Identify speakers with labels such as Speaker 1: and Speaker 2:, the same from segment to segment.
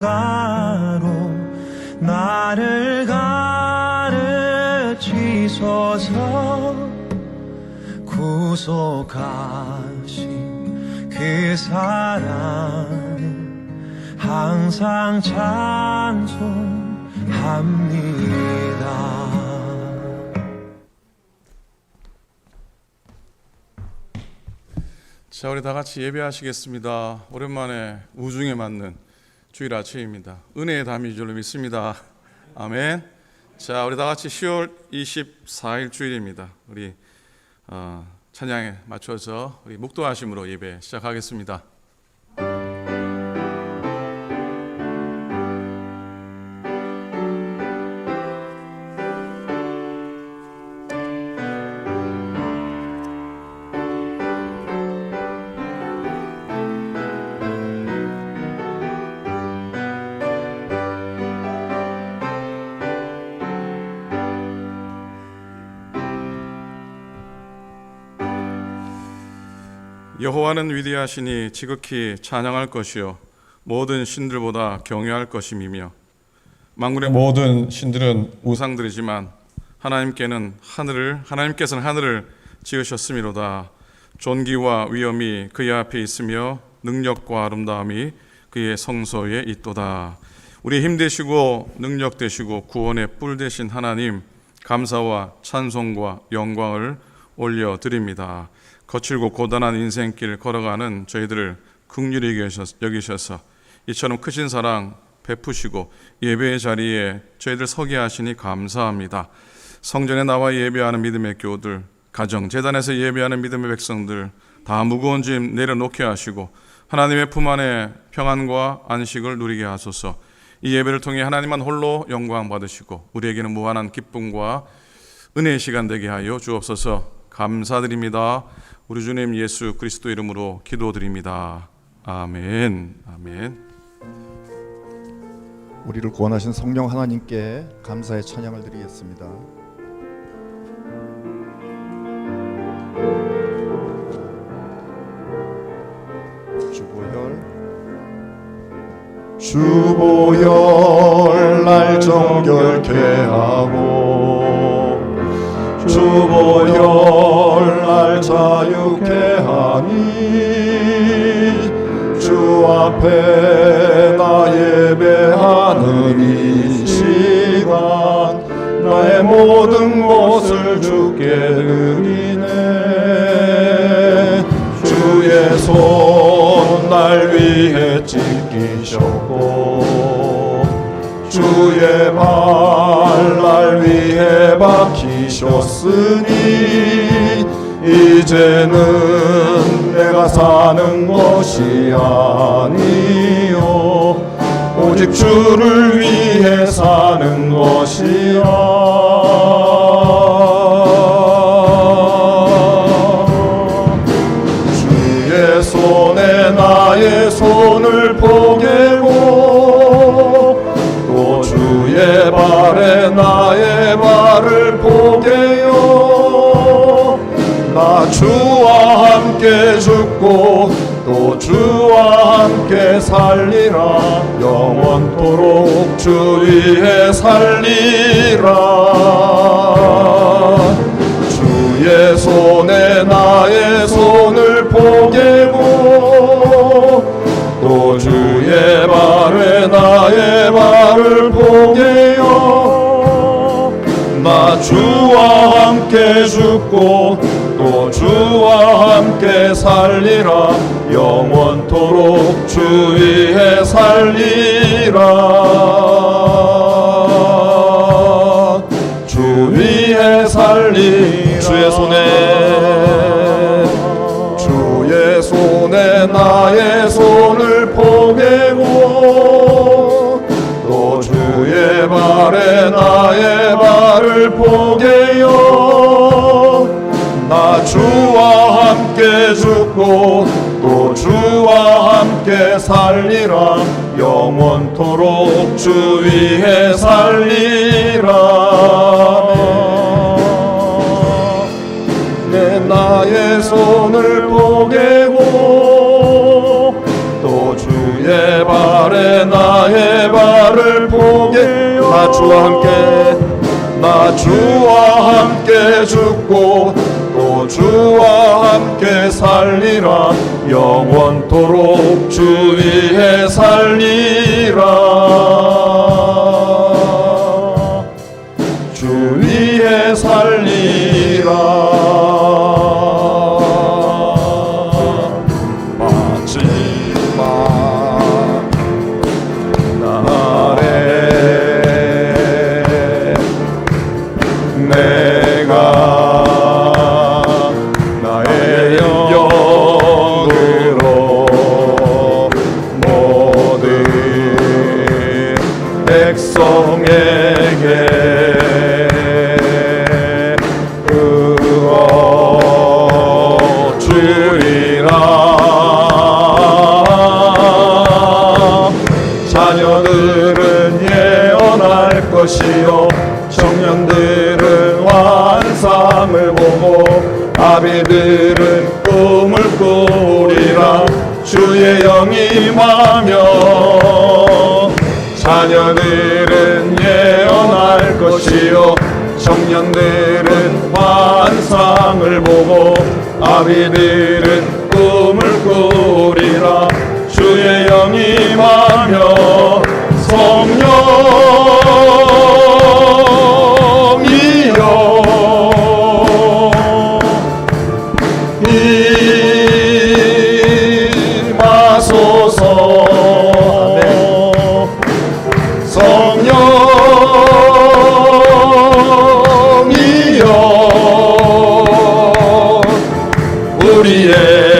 Speaker 1: 가로 나를 가르치소서. 구속하신 그 사랑 항상 찬송합니다.
Speaker 2: 자, 우리 다 같이 예배하시겠습니다. 오랜만에 우중에 맞는 주일 아침입니다. 은혜의 담이 줄로 믿습니다. 아멘. 자, 우리 다 같이 10월 24일 주일입니다. 우리 찬양에 맞춰서 우리 묵도하심으로 예배 시작하겠습니다. 여호와는 위대하시니 지극히 찬양할 것이요 모든 신들보다 경외할 것임이며, 만군의 모든 신들은 우상들이지만 하나님께서는 하늘을 지으셨음이로다. 존귀와 위엄이 그의 앞에 있으며 능력과 아름다움이 그의 성소에 있도다. 우리 힘 되시고 능력 되시고 구원의 뿔 되신 하나님, 감사와 찬송과 영광을 올려드립니다. 거칠고 고단한 인생길 걸어가는 저희들을 긍휼히 여기셔서 이처럼 크신 사랑 베푸시고 예배의 자리에 저희들 서게 하시니 감사합니다. 성전에 나와 예배하는 믿음의 교우들, 가정, 재단에서 예배하는 믿음의 백성들 다 무거운 짐 내려놓게 하시고 하나님의 품 안에 평안과 안식을 누리게 하소서. 이 예배를 통해 하나님만 홀로 영광 받으시고 우리에게는 무한한 기쁨과 은혜의 시간 되게 하여 주옵소서. 감사드립니다. 우리 주님 예수 그리스도 이름으로 기도드립니다. 아멘. 아멘.
Speaker 3: 우리를 구원하신 성령 하나님께 감사의 찬양을 드리겠습니다. 주보혈 날 정결케 하고 주보혈 날 자유케 하니 주 앞에 나 예배하는 이 시간 나의 모든 것을 주께 드리네. 주의 손 날 위해 찢기셨고 주의 발 날 위해 박히셨으니 이제는 내가 사는 것이 아니요 오직 주를 위해 사는 것이라. 주의 손에 나의 손을 포개고 또 주의 발에 나의 발을 포개요. 나 주와 함께 죽고 또 주와 함께 살리라. 영원토록 주 위에 살리라. 주의 손에 나의 손을 포개고 또 주의 발에 나의 발을 포개요. 나 주와 함께 죽고 또 주와 함께 살리라. 영원토록 주 위에 살리라. 주 위에 살리라. 주의 손에 나의 손을 포개고 또 주의 발에 나의 발을 포개요. 나 주와 함께 죽고 또 주와 함께 살리라. 영원토록 주 위에 살리라. 내 나의 손을 포개고 또 주의 발에 나의
Speaker 4: 세상을 보게 나 주와 함께 죽고 또 주와 함께 살리라 영원토록 주 위에 살리라 주 위에 살리라 마지막 날에 내가 나의 영으로 모든 백성에게 그어 주리라 자녀들은 예언할 것이요 청년들은 환상을 보고 아비들은 꿈을 꾸리라 주의 영이 임하며 자녀들은 예언할 것이요 청년들은 환상을 보고 아비들은 꿈을 꾸리라 주의 영이 임하며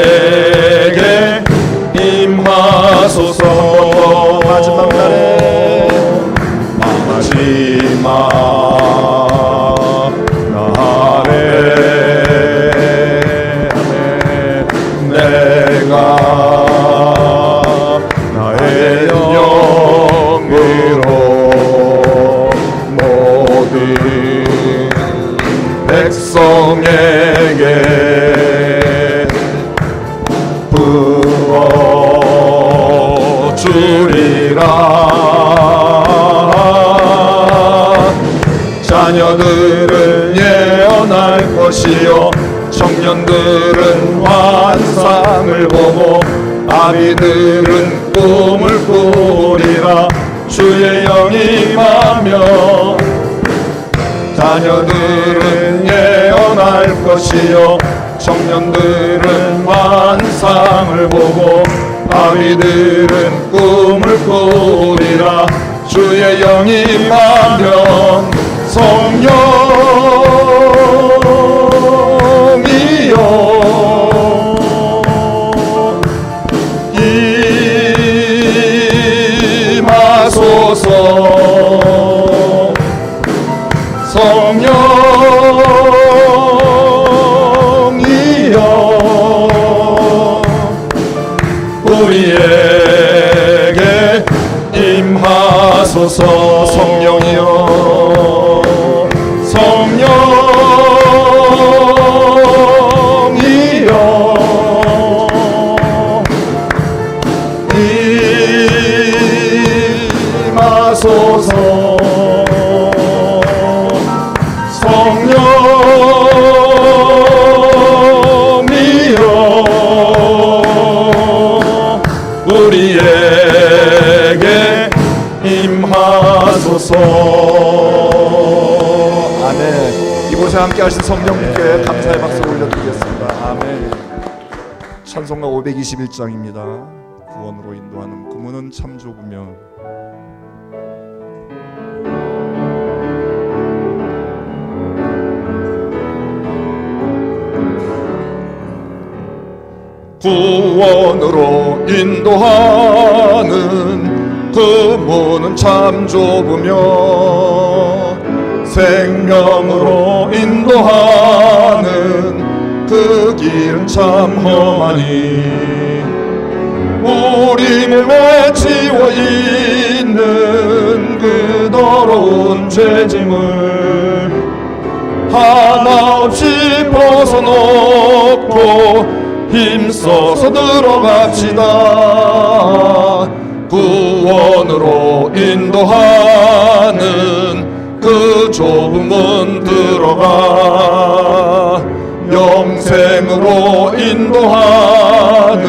Speaker 4: 우리에게 임하소서 마지막 날에 내가 나의 영으로 모든 백성에게 부어 주리라 자녀들은 예언할 것이요 청년들은 환상을 보고 아비들은 꿈을 꾸리라 주의 영이 임하며 자녀들은 예언할 것이요 청년들은 환상을 보고 아비들은 꿈을 꾸리라 주의 영이 임하면 성령이여 임하소서 우리에게 임하소서 성령이여 성령이여 임하소서 우리에게 임하소서.
Speaker 3: 아멘. 이곳에 함께 하신 성령님께 감사의 박수 올려드리겠습니다. 아멘. 찬송가 521장입니다. 구원으로 인도하는 구문은 참 좁으며
Speaker 4: 구원으로 인도하는 그 문은 참 좁으며 생명으로 인도하는 그 길은 참 험하니 우리 몸에 지워 있는 그 더러운 죄짐을 하나 없이 벗어놓고 힘써서 들어갑시다. 구원으로 인도하는 그 좁은 문 들어가 영생으로 인도하는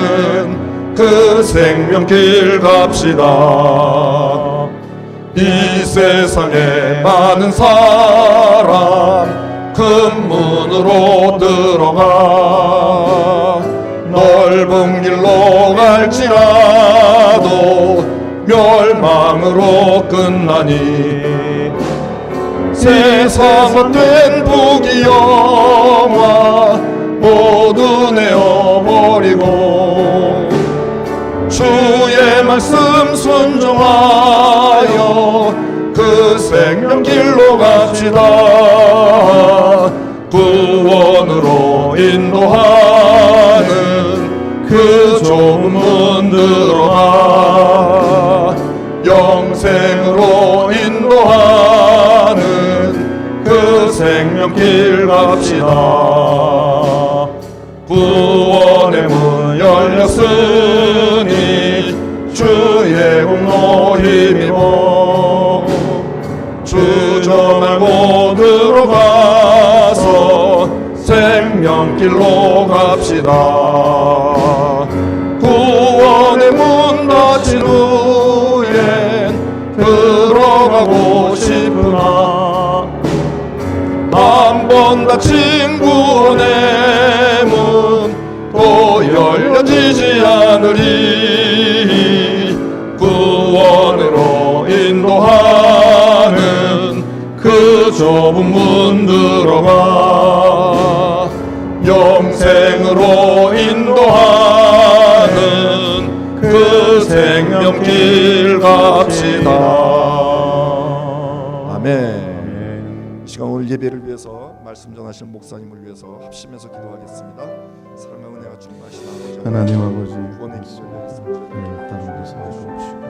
Speaker 4: 그 생명길 갑시다. 이 세상에 많은 사람 큰 문으로 들어가 넓은 길로 갈지라도 멸망으로 끝나니 세상 헛된 부귀영화 모두 내어버리고 주의 말씀 순종하여 그 생명길로 갑시다. 구원으로 인도하는 그 좁은 문 들어가 영생으로 인도하는 그 생명길 갑시다. 구원의 문 열렸으니 주의 공로 힘입어 주저 말고 들어가서 생명길로 갑시다. 구원의 문 닫힌 후엔 들어가고 싶으나 한 번 닫힌 구원의 문 또 열려지지 않으리. 구원으로 인도하는 그 좁은 문 들어가 영생으로 인도하는 그 생명길 갑시다.
Speaker 3: 아멘. 이 시간 오늘 예배를 위해서 말씀 전하시는 목사님을 위해서 합심해서 기도하겠습니다. 사랑과 은혜가 충만하신 아버지
Speaker 5: 하나님 아버지
Speaker 3: 구원의 길을 열겠습니다.
Speaker 5: 따르게 사주옵시고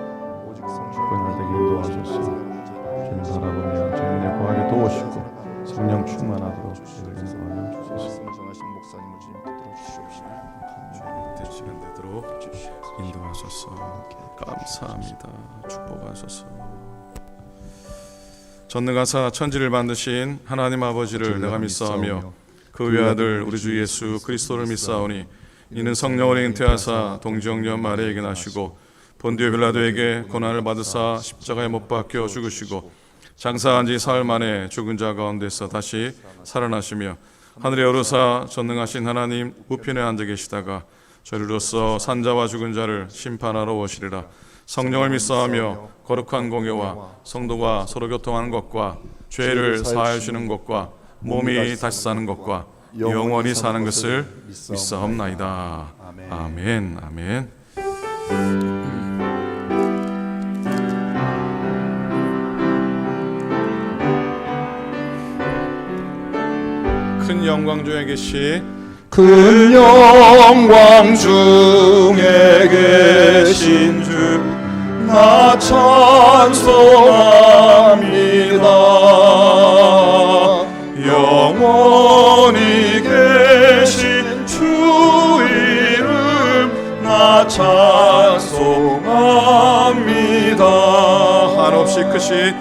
Speaker 3: 오직
Speaker 5: 구원을 되게 인도하소서. 주님 바라보며 주님의 구하게 도우시고 성령 충만하도록 주를 인도하여 주소서.
Speaker 3: 말씀 전하신 목사님을 주님 붙들어 주시옵시고
Speaker 2: 때 시간 되도록 인도하소서. 감사합니다. 축복하소서. 전능하사 천지를 만드신 하나님 아버지를 내가 믿사오며 그 외아들 우리 주 예수 그리스도를 믿사오니 이는 성령을 잉태하사 동정녀 마리아에게 나시고 본디오 빌라도에게 고난을 받으사 십자가에 못 박혀 죽으시고 장사한 지 사흘 만에 죽은 자 가운데서 다시 살아나시며 하늘에 오르사 전능하신 하나님 우편에 앉아 계시다가 저리로서 산자와 죽은 자를 심판하러 오시리라. 성령을 믿사오며 거룩한 공예와 성도가 서로 교통하는 것과 죄를 사하여 주시는 것과 몸이 다시 사는 것과 영원히 사는 것을 믿사옵나이다. 아멘. 아멘. 큰 영광 중에 계신
Speaker 4: 큰 영광 중에 계신 주 나 찬송합니다. 영원히 계신 주 이름 나 찬송합니다.
Speaker 2: 한없이 크신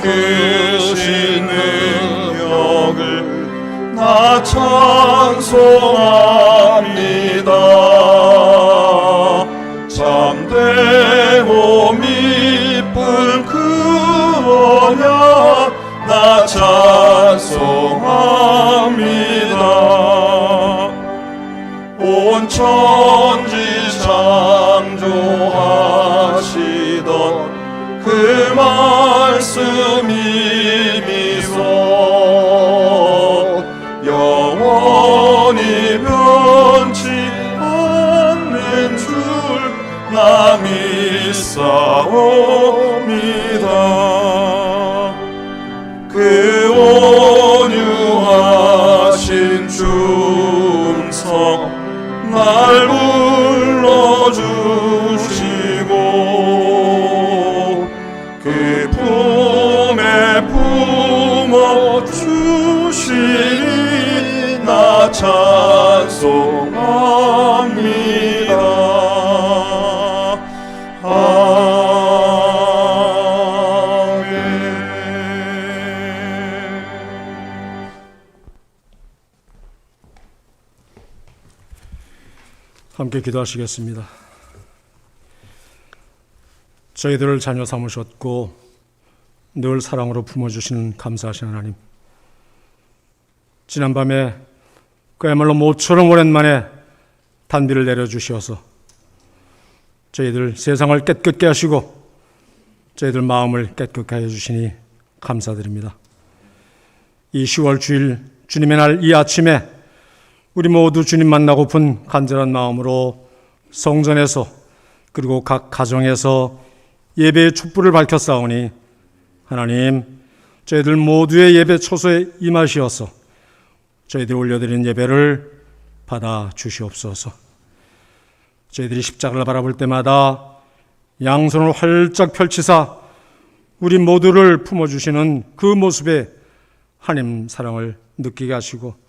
Speaker 4: 크신 능력을 나 찬송합니다. 참되고 미쁜 그 언약 나 찬송합니다. 온 천지 창조하시던 그 말씀이 미소 영원히 변치 않는 줄 나 믿사옵니다. 그 온유하신 충성 날 불러주시고 그 품에 품어 주시니 나 찬송합니다.
Speaker 6: 함께 기도하시겠습니다. 저희들을 자녀 삼으셨고 늘 사랑으로 품어주시는 감사하신 하나님, 지난밤에 그야말로 모처럼 오랜만에 단비를 내려주시어서 저희들 세상을 깨끗게 하시고 저희들 마음을 깨끗게 해주시니 감사드립니다. 이 10월 주일 주님의 날 이 아침에 우리 모두 주님 만나고픈 간절한 마음으로 성전에서 그리고 각 가정에서 예배의 촛불을 밝혔사오니 하나님, 저희들 모두의 예배 초소에 임하시어서 저희들이 올려드린 예배를 받아 주시옵소서. 저희들이 십자가를 바라볼 때마다 양손을 활짝 펼치사 우리 모두를 품어주시는 그 모습에 하나님 사랑을 느끼게 하시고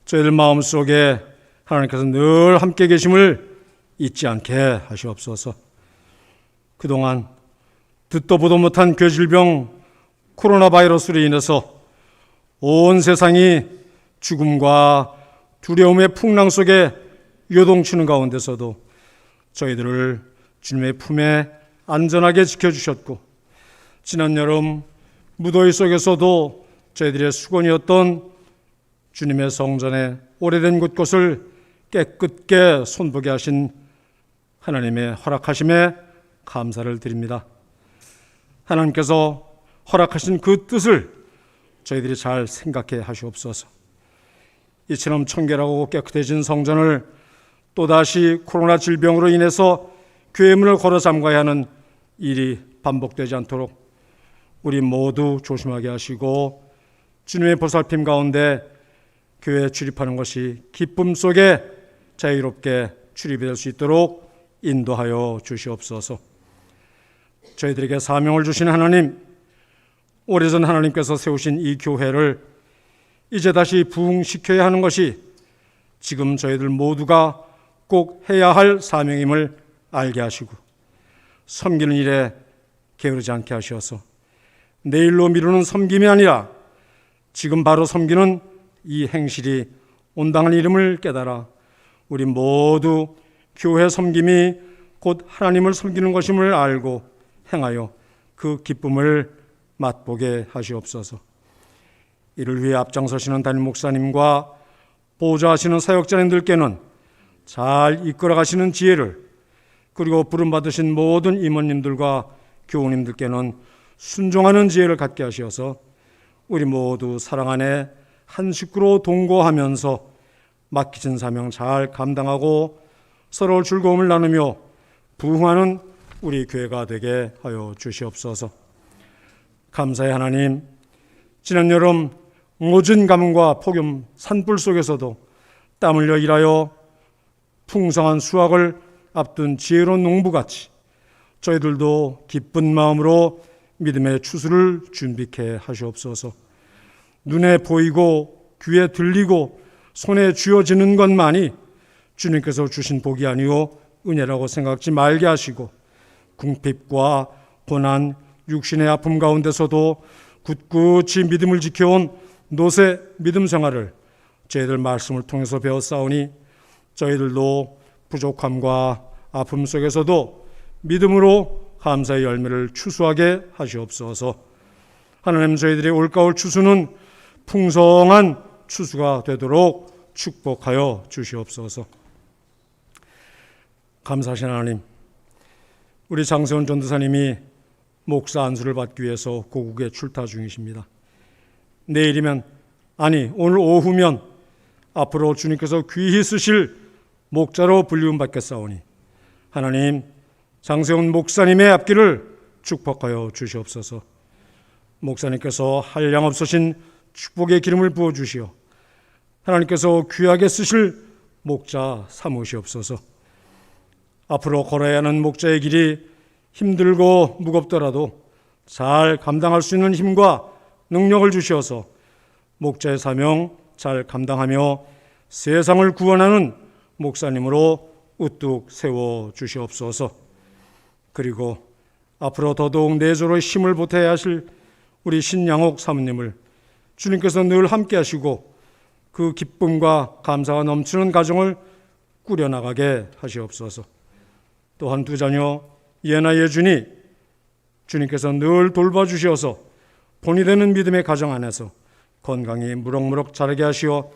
Speaker 6: 저희들 마음속에 하나님께서 늘 함께 계심을 잊지 않게 하시옵소서. 그동안 듣도 보도 못한 괴질병 코로나 바이러스로 인해서 온 세상이 죽음과 두려움의 풍랑 속에 요동치는 가운데서도 저희들을 주님의 품에 안전하게 지켜주셨고, 지난 여름 무더위 속에서도 저희들의 수건이었던 주님의 성전의 오래된 곳곳을 깨끗게 손보게 하신 하나님의 허락하심에 감사를 드립니다. 하나님께서 허락하신 그 뜻을 저희들이 잘 생각해 하시옵소서. 이처럼 청결하고 깨끗해진 성전을 또다시 코로나 질병으로 인해서 교회 문을 걸어 잠가야 하는 일이 반복되지 않도록 우리 모두 조심하게 하시고 주님의 보살핌 가운데 교회에 출입하는 것이 기쁨 속에 자유롭게 출입이 될 수 있도록 인도하여 주시옵소서. 저희들에게 사명을 주신 하나님, 오래전 하나님께서 세우신 이 교회를 이제 다시 부흥시켜야 하는 것이 지금 저희들 모두가 꼭 해야 할 사명임을 알게 하시고 섬기는 일에 게으르지 않게 하셔서 내일로 미루는 섬김이 아니라 지금 바로 섬기는 이 행실이 온당한 이름을 깨달아 우리 모두 교회 섬김이 곧 하나님을 섬기는 것임을 알고 행하여 그 기쁨을 맛보게 하시옵소서. 이를 위해 앞장서시는 담임 목사님과 보좌하시는 사역자님들께는 잘 이끌어 가시는 지혜를, 그리고 부름받으신 모든 임원님들과 교우님들께는 순종하는 지혜를 갖게 하셔서 우리 모두 사랑 안에 한 식구로 동거하면서 맡기신 사명 잘 감당하고 서로 즐거움을 나누며 부흥하는 우리 교회가 되게 하여 주시옵소서. 감사의 하나님, 지난 여름 모진 가뭄과 폭염 산불 속에서도 땀 흘려 일하여 풍성한 수확을 앞둔 지혜로운 농부같이 저희들도 기쁜 마음으로 믿음의 추수를 준비케 하시옵소서. 눈에 보이고 귀에 들리고 손에 쥐어지는 것만이 주님께서 주신 복이 아니요 은혜라고 생각지 말게 하시고 궁핍과 고난, 육신의 아픔 가운데서도 굳굳이 믿음을 지켜온 노새 믿음 생활을 저희들 말씀을 통해서 배웠사오니 저희들도 부족함과 아픔 속에서도 믿음으로 감사의 열매를 추수하게 하시옵소서. 하나님, 저희들의 올가을 추수는 풍성한 추수가 되도록 축복하여 주시옵소서. 감사하신 하나님, 우리 장세훈 전도사님이 목사 안수를 받기 위해서 고국에 출타 중이십니다. 내일이면, 아니 오늘 오후면 앞으로 주님께서 귀히 쓰실 목자로 불리움 받겠사오니 하나님, 장세훈 목사님의 앞길을 축복하여 주시옵소서. 목사님께서 한량 없으신 축복의 기름을 부어주시어 하나님께서 귀하게 쓰실 목자 삼으시옵소서. 앞으로 걸어야 하는 목자의 길이 힘들고 무겁더라도 잘 감당할 수 있는 힘과 능력을 주시어서 목자의 사명 잘 감당하며 세상을 구원하는 목사님으로 우뚝 세워 주시옵소서. 그리고 앞으로 더더욱 내조로 힘을 보태야 하실 우리 신양옥 사모님을 주님께서 늘 함께 하시고 그 기쁨과 감사가 넘치는 가정을 꾸려나가게 하시옵소서. 또한 두 자녀 예나 예준이 주님께서 늘 돌봐주시어서 본이 되는 믿음의 가정 안에서 건강히 무럭무럭 자라게 하시어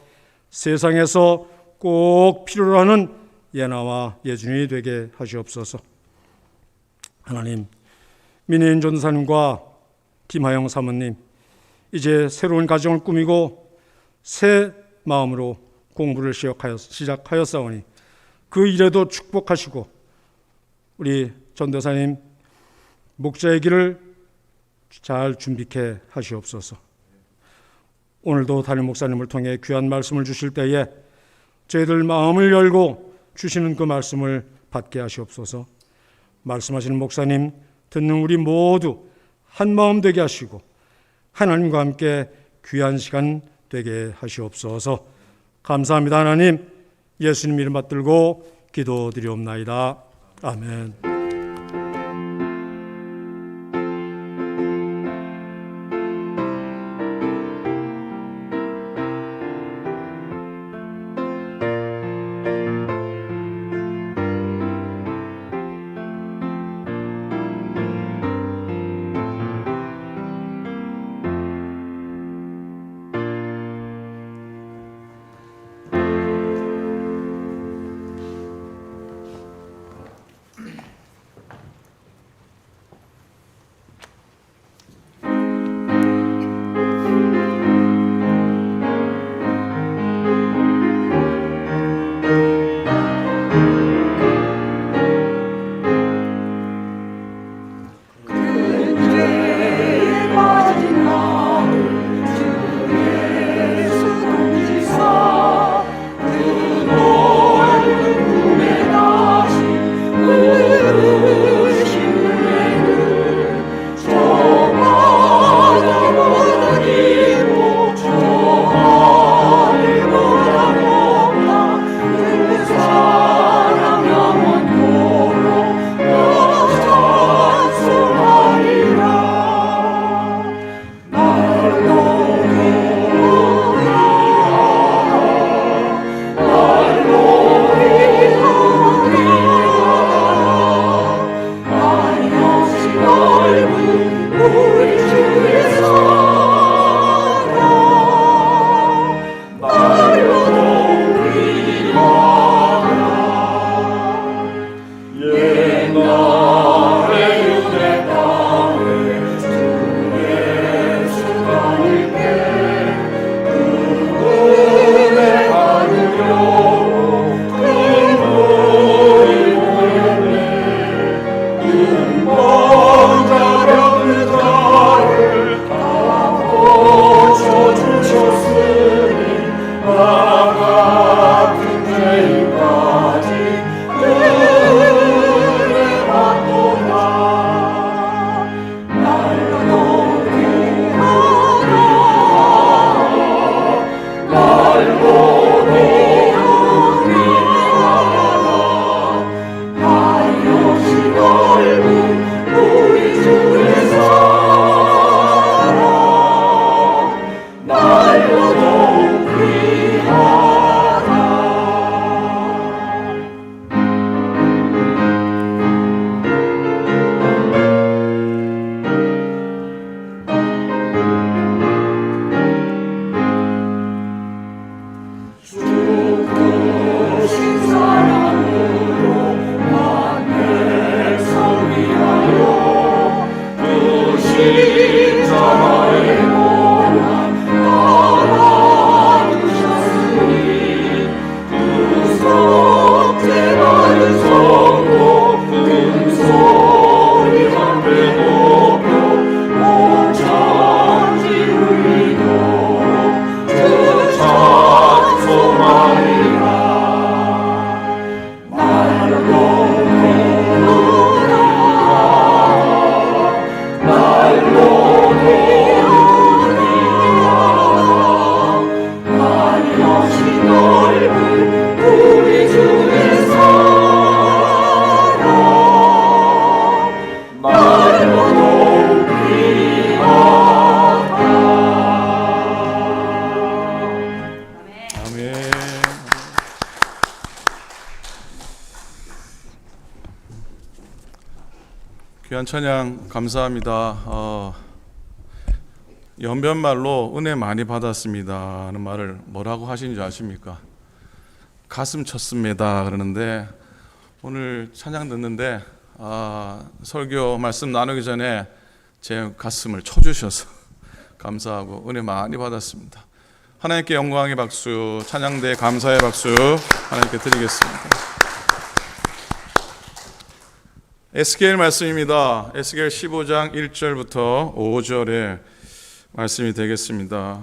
Speaker 6: 세상에서 꼭 필요로 하는 예나와 예준이 되게 하시옵소서. 하나님, 민혜인 전도사님과 김하영 사모님 이제 새로운 가정을 꾸미고 새 마음으로 공부를 시작하였사오니 그 일에도 축복하시고 우리 전도사님 목자의 길을 잘 준비케 하시옵소서. 오늘도 담임 목사님을 통해 귀한 말씀을 주실 때에 저희들 마음을 열고 주시는 그 말씀을 받게 하시옵소서. 말씀하시는 목사님, 듣는 우리 모두 한 마음 되게 하시고 하나님과 함께 귀한 시간 되게 하시옵소서. 감사합니다. 하나님, 예수님 이름 받들고 기도드리옵나이다. 아멘.
Speaker 4: 널
Speaker 2: 귀한 찬양 감사합니다. 연변말로 은혜 많이 받았습니다 하는 말을 뭐라고 하시는지 아십니까? 가슴 쳤습니다 그러는데, 오늘 찬양 듣는데 설교 말씀 나누기 전에 제 가슴을 쳐주셔서 감사하고 은혜 많이 받았습니다. 하나님께 영광의 박수, 찬양대 감사의 박수 하나님께 드리겠습니다. 에스겔 말씀입니다. 에스겔 15장 1절부터 5절의 말씀이 되겠습니다.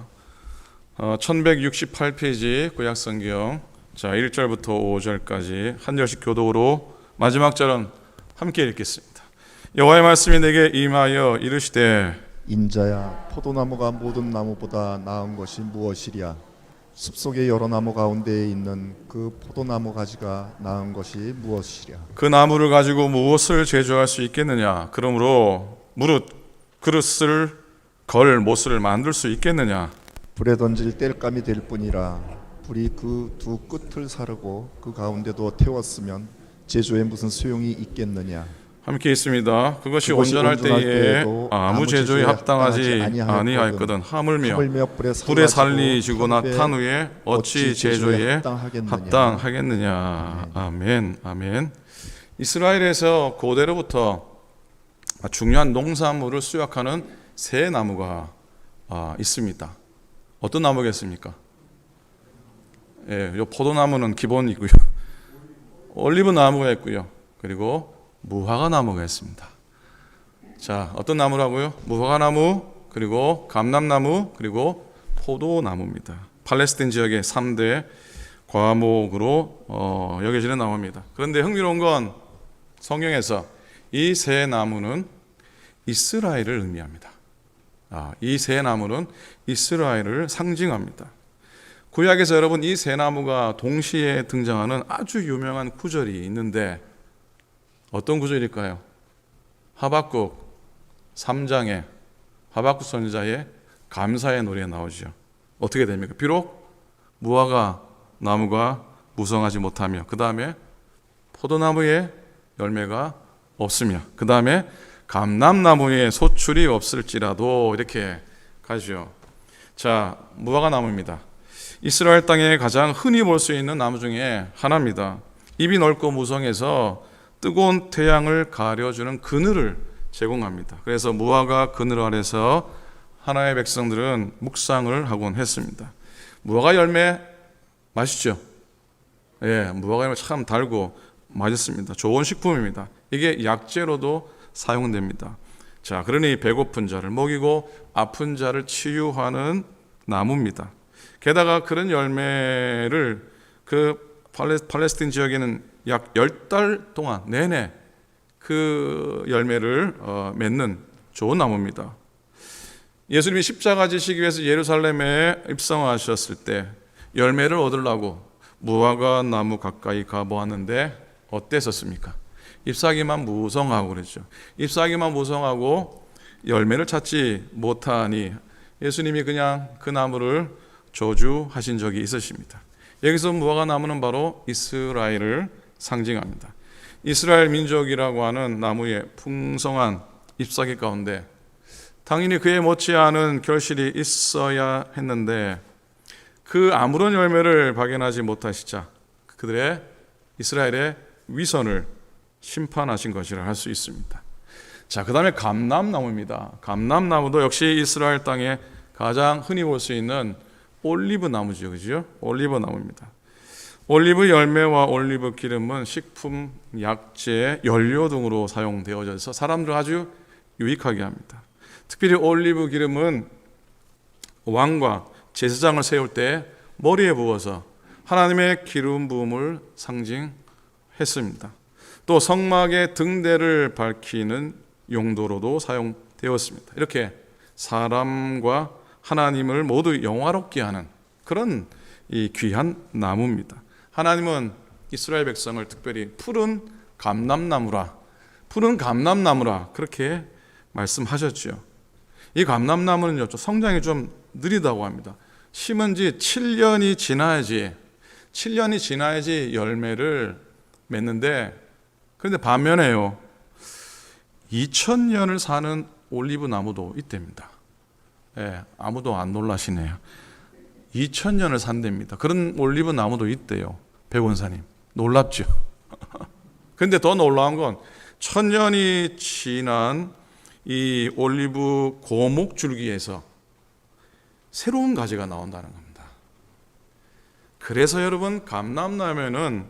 Speaker 2: 1168페이지 구약성경, 자 1절부터 5절까지 한 절씩 교독으로 마지막 절은 함께 읽겠습니다. 여호와의 말씀이 내게 임하여 이르시되,
Speaker 3: 인자야, 포도나무가 모든 나무보다 나은 것이 무엇이랴? 숲속의 여러 나무 가운데에 있는 그 포도나무 가지가 나은 것이 무엇이랴?
Speaker 2: 그 나무를 가지고 무엇을 제조할 수 있겠느냐? 그러므로 무릇 그릇을 걸 못을 만들 수 있겠느냐?
Speaker 3: 불에 던질 땔감이 될 뿐이라. 불이 그 두 끝을 사르고 그 가운데도 태웠으면 제조에 무슨 소용이 있겠느냐?
Speaker 2: 함께 있습니다. 그것이
Speaker 3: 그것이
Speaker 2: 온전할
Speaker 3: 온전할
Speaker 2: 때에
Speaker 3: 때에도
Speaker 2: 아무 제조에 합당하지
Speaker 3: 아니하였거든.
Speaker 2: 하물며
Speaker 3: 불에
Speaker 2: 불에 살리지고
Speaker 3: 탄
Speaker 2: 나탄 후에 어찌 제조에
Speaker 3: 합당하겠느냐?
Speaker 2: 합당하겠느냐. 아멘. 아멘. 이스라엘에서 고대로부터 중요한 농산물을 수확하는 세 나무가 있습니다. 어떤 나무겠습니까? 예, 요 포도나무는 기본이고요. 올리브 나무가 있고요. 그리고 무화과 나무가 있습니다. 자, 어떤 나무라고요? 무화과 나무, 그리고 감람나무, 그리고 포도나무입니다. 팔레스타인 지역의 3대 과목으로 여겨지는 나무입니다. 그런데 흥미로운 건 성경에서 이 세 나무는 이스라엘을 의미합니다. 이 세 나무는 이스라엘을 상징합니다. 구약에서 여러분 이 세 나무가 동시에 등장하는 아주 유명한 구절이 있는데 어떤 구절일까요? 하박국 3장에 하박국 선지자의 감사의 노래에 나오죠. 어떻게 됩니까? 비록 무화과 나무가 무성하지 못하며, 그 다음에 포도나무에 열매가 없으며, 그 다음에 감람나무에 소출이 없을지라도, 이렇게 가죠. 자, 무화과 나무입니다. 이스라엘 땅에 가장 흔히 볼 수 있는 나무 중에 하나입니다. 잎이 넓고 무성해서 뜨거운 태양을 가려주는 그늘을 제공합니다. 그래서 무화과 그늘 아래서 하나의 백성들은 묵상을 하곤 했습니다. 무화과 열매 맛있죠? 예, 무화과 열매 참 달고 맛있습니다. 좋은 식품입니다. 이게 약재로도 사용됩니다. 자, 그러니 배고픈 자를 먹이고 아픈 자를 치유하는 나무입니다. 게다가 그런 열매를 그 팔레스타인 지역에는 약 10달 동안 내내 그 열매를 맺는 좋은 나무입니다. 예수님이 십자가 지시기 위해서 예루살렘에 입성하셨을 때 열매를 얻으려고 무화과 나무 가까이 가보았는데 어땠었습니까? 잎사귀만 무성하고 그랬죠. 잎사귀만 무성하고 열매를 찾지 못하니 예수님이 그냥 그 나무를 저주하신 적이 있으십니다. 여기서 무화과 나무는 바로 이스라엘을 상징합니다. 이스라엘 민족이라고 하는 나무의 풍성한 잎사귀 가운데 당연히 그에 못지않은 결실이 있어야 했는데 그 아무런 열매를 발견하지 못하시자 그들의 이스라엘의 위선을 심판하신 것이라 할 수 있습니다. 자, 그 다음에 감람나무입니다. 감람나무도 역시 이스라엘 땅에 가장 흔히 볼 수 있는 올리브 나무죠, 그죠? 올리브 나무입니다. 올리브 열매와 올리브 기름은 식품, 약재, 연료 등으로 사용되어져서 사람들을 아주 유익하게 합니다. 특별히 올리브 기름은 왕과 제사장을 세울 때 머리에 부어서 하나님의 기름 부음을 상징했습니다. 또 성막의 등대를 밝히는 용도로도 사용되었습니다. 이렇게 사람과 하나님을 모두 영화롭게 하는 그런 이 귀한 나무입니다. 하나님은 이스라엘 백성을 특별히 푸른 감람나무라 그렇게 말씀하셨죠. 이 감람나무는요, 성장이 좀 느리다고 합니다. 심은 지 7년이 지나야지 열매를 맺는데, 그런데 반면에요, 2000년을 사는 올리브 나무도 있답니다. 예, 아무도 안 놀라시네요. 2000년을 산답니다. 그런 올리브 나무도 있대요. 백원사님, 놀랍죠? 근데 더 놀라운 건 1000년이 지난 이 올리브 고목 줄기에서 새로운 가지가 나온다는 겁니다. 그래서 여러분, 감람나무에는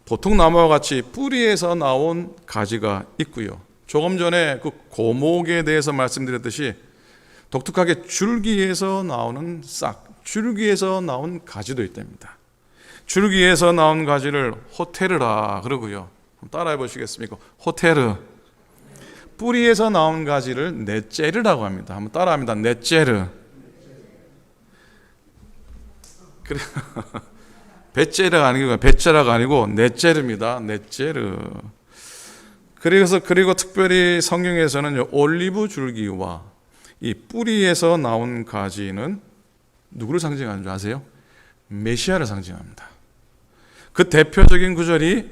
Speaker 2: 보통 나무와 같이 뿌리에서 나온 가지가 있고요. 조금 전에 그 고목에 대해서 말씀드렸듯이 독특하게 줄기에서 나오는 싹, 줄기에서 나온 가지도 있답니다. 줄기에서 나온 가지를 호테르라 그러고요. 따라해 보시겠습니까? 호테르. 뿌리에서 나온 가지를 넷제르라고 합니다. 한번 따라합니다. 넷제르. 그래. 배째라가 아니고 넷제르입니다. 넷제르. 그리고 특별히 성경에서는 올리브 줄기와 이 뿌리에서 나온 가지는 누구를 상징하는 줄 아세요? 메시아를 상징합니다. 그 대표적인 구절이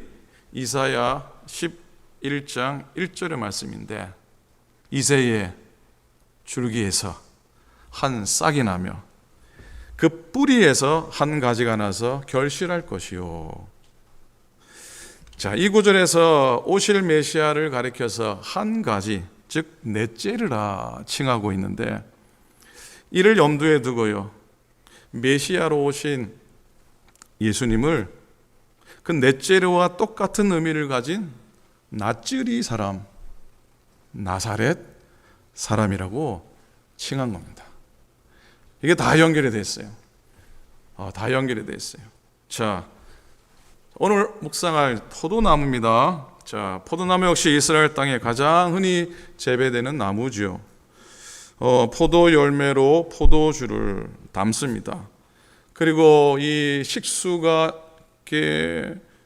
Speaker 2: 이사야 11장 1절의 말씀인데, 이새의 줄기에서 한 싹이 나며 그 뿌리에서 한 가지가 나서 결실할 것이요. 자, 이 구절에서 오실 메시아를 가리켜서 한 가지, 즉 넷제르라 칭하고 있는데, 이를 염두에 두고요, 메시아로 오신 예수님을 그 넷제르와 똑같은 의미를 가진 나쓰리 사람, 나사렛 사람이라고 칭한 겁니다. 이게 다 연결이 됐어요. 다 연결이 됐어요. 자, 오늘 묵상할 포도나무입니다. 자, 포도나무 역시 이스라엘 땅에 가장 흔히 재배되는 나무죠. 포도 열매로 포도주를 담습니다. 그리고 이 식수가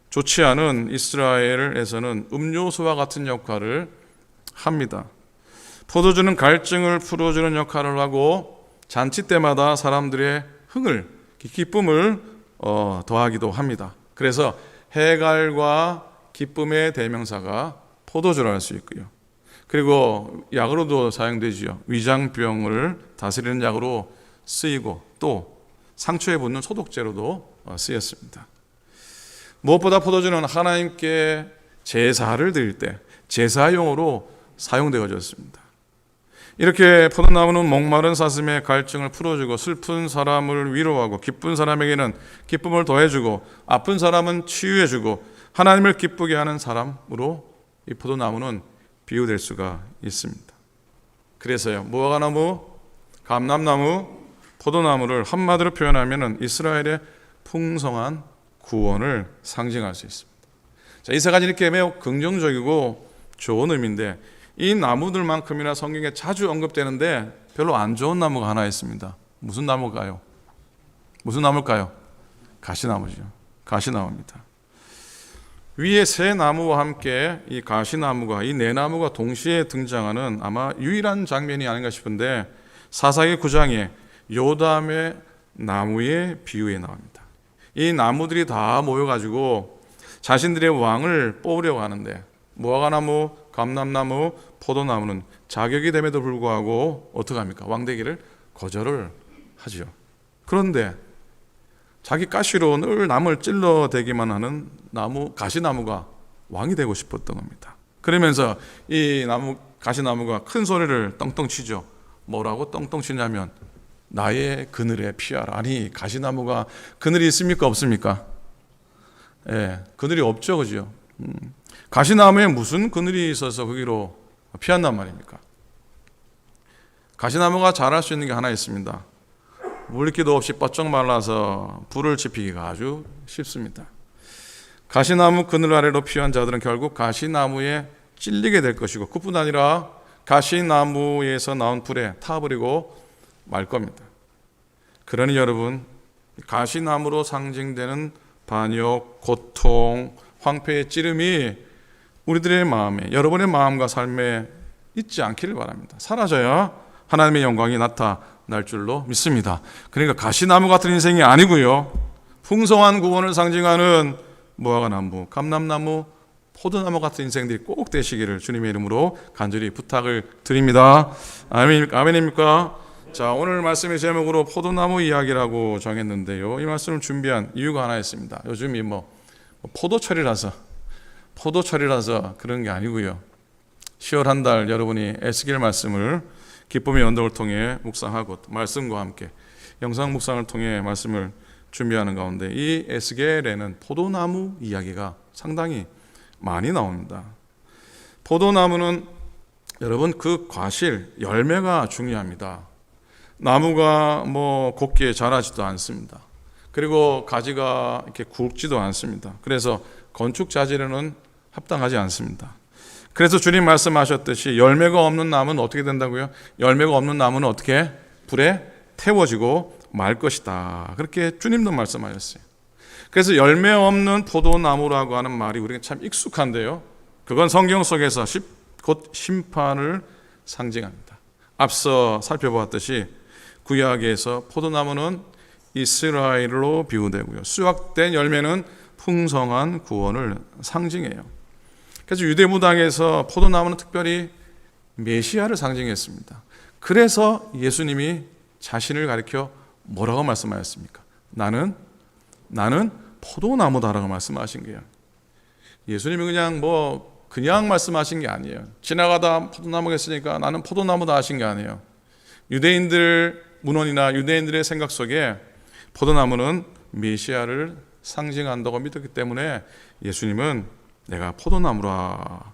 Speaker 2: 좋지 않은 이스라엘에서는 음료수와 같은 역할을 합니다. 포도주는 갈증을 풀어주는 역할을 하고 잔치 때마다 사람들의 흥을, 기쁨을 더하기도 합니다. 그래서 해갈과 기쁨의 대명사가 포도주라 할 수 있고요. 그리고 약으로도 사용되지요. 위장병을 다스리는 약으로 쓰이고 또 상처에 붙는 소독제로도 쓰였습니다. 무엇보다 포도주는 하나님께 제사를 드릴 때 제사용으로 사용되어졌습니다. 이렇게 포도나무는 목마른 사슴의 갈증을 풀어주고 슬픈 사람을 위로하고 기쁜 사람에게는 기쁨을 더해주고 아픈 사람은 치유해주고 하나님을 기쁘게 하는 사람으로 이 포도나무는 비유될 수가 있습니다. 그래서요, 무화과나무, 감람나무, 포도나무를 한마디로 표현하면 이스라엘의 풍성한 구원을 상징할 수 있습니다. 자, 이 세 가지 이렇게 매우 긍정적이고 좋은 의미인데, 이 나무들만큼이나 성경에 자주 언급되는데 별로 안 좋은 나무가 하나 있습니다. 무슨 나무일까요? 무슨 나무일까요? 가시나무죠. 가시나무입니다. 위에 세 나무와 함께 이 가시나무가, 이 네 나무가 동시에 등장하는 아마 유일한 장면이 아닌가 싶은데, 사사기 9장에 요담의 나무의 비유에 나옵니다. 이 나무들이 다 모여가지고 자신들의 왕을 뽑으려고 하는데, 무화과나무, 감람나무, 포도나무는 자격이 됨에도 불구하고 어떻게 합니까? 왕되기를 거절을 하죠. 그런데 자기 가시로 늘 남을 찔러대기만 하는 가시나무가 왕이 되고 싶었던 겁니다. 그러면서 이 가시나무가 큰 소리를 떵떵 치죠. 뭐라고 떵떵 치냐면, 나의 그늘에 피하라. 아니, 가시나무가 그늘이 있습니까? 없습니까? 예, 그늘이 없죠, 그죠? 가시나무에 무슨 그늘이 있어서 거기로 피한단 말입니까? 가시나무가 자랄 수 있는 게 하나 있습니다. 물기도 없이 뻗쩍 말라서 불을 지피기가 아주 쉽습니다. 가시나무 그늘 아래로 피한 자들은 결국 가시나무에 찔리게 될 것이고, 그뿐 아니라 가시나무에서 나온 불에 타버리고 말 겁니다. 그러니 여러분, 가시나무로 상징되는 반역, 고통, 황폐의 찌름이 우리들의 마음에, 여러분의 마음과 삶에 있지 않기를 바랍니다. 사라져야 하나님의 영광이 나타날 줄로 믿습니다. 그러니까 가시나무 같은 인생이 아니고요, 풍성한 구원을 상징하는 무화과나무, 감람나무, 포도나무 같은 인생들이 꼭 되시기를 주님의 이름으로 간절히 부탁을 드립니다. 아멘입니까? 자, 오늘 말씀의 제목으로 포도나무 이야기라고 정했는데요. 이 말씀을 준비한 이유가 하나 있습니다. 요즘이 포도철이라서 그런 게 아니고요. 10월 한 달 여러분이 에스겔 말씀을 기쁨의 언덕을 통해 묵상하고 말씀과 함께 영상 묵상을 통해 말씀을 준비하는 가운데 이 에스겔에는 포도나무 이야기가 상당히 많이 나옵니다. 포도나무는 여러분 그 과실, 열매가 중요합니다. 나무가 곱게 자라지도 않습니다. 그리고 가지가 이렇게 굵지도 않습니다. 그래서 건축 자재로는 합당하지 않습니다. 그래서 주님 말씀하셨듯이 열매가 없는 나무는 어떻게 된다고요? 열매가 없는 나무는 어떻게? 불에 태워지고 말 것이다. 그렇게 주님도 말씀하셨어요. 그래서 열매 없는 포도나무라고 하는 말이 우리가 참 익숙한데요. 그건 성경 속에서 곧 심판을 상징합니다. 앞서 살펴보았듯이 구약에서 포도나무는 이스라엘로 비유되고요. 수확된 열매는 풍성한 구원을 상징해요. 그래서 유대무당에서 포도나무는 특별히 메시아를 상징했습니다. 그래서 예수님이 자신을 가리켜 뭐라고 말씀하셨습니까? 나는 포도나무다라고 말씀하신 거예요. 예수님이 그냥 말씀하신 게 아니에요. 지나가다 포도나무가 있으니까 나는 포도나무다 하신 게 아니에요. 유대인들 문헌이나 유대인들의 생각 속에 포도나무는 메시아를 상징한다고 믿었기 때문에 예수님은 내가 포도나무라.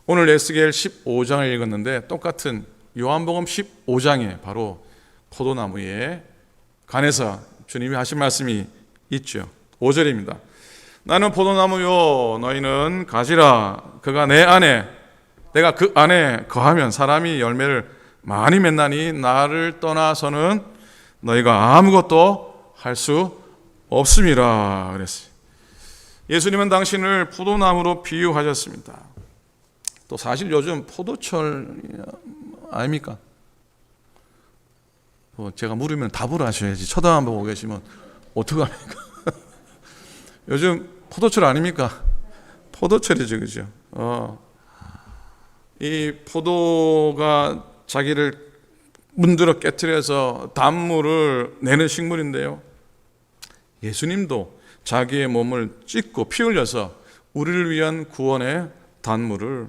Speaker 2: 오늘 에스겔 15장을 읽었는데 똑같은 요한복음 15장에 바로 포도나무에 관해서 주님이 하신 말씀이 있죠. 5절입니다. 나는 포도나무요 너희는 가지라. 그가 내 안에 내가 그 안에 거하면 사람이 열매를 많이 맺나니 나를 떠나서는 너희가 아무것도 할 수 없음이라 그랬어요. 예수님은 당신을 포도나무로 비유하셨습니다. 또 사실 요즘 포도철 아닙니까? 제가 물으면 답을 하셔야지. 쳐다 한번 보고 계시면 어떡합니까? 요즘 포도철 아닙니까? 포도철이죠, 그죠? 이 포도가 자기를 문드러 깨트려서 단물을 내는 식물인데요. 예수님도 자기의 몸을 찢고 피 흘려서 우리를 위한 구원의 단물을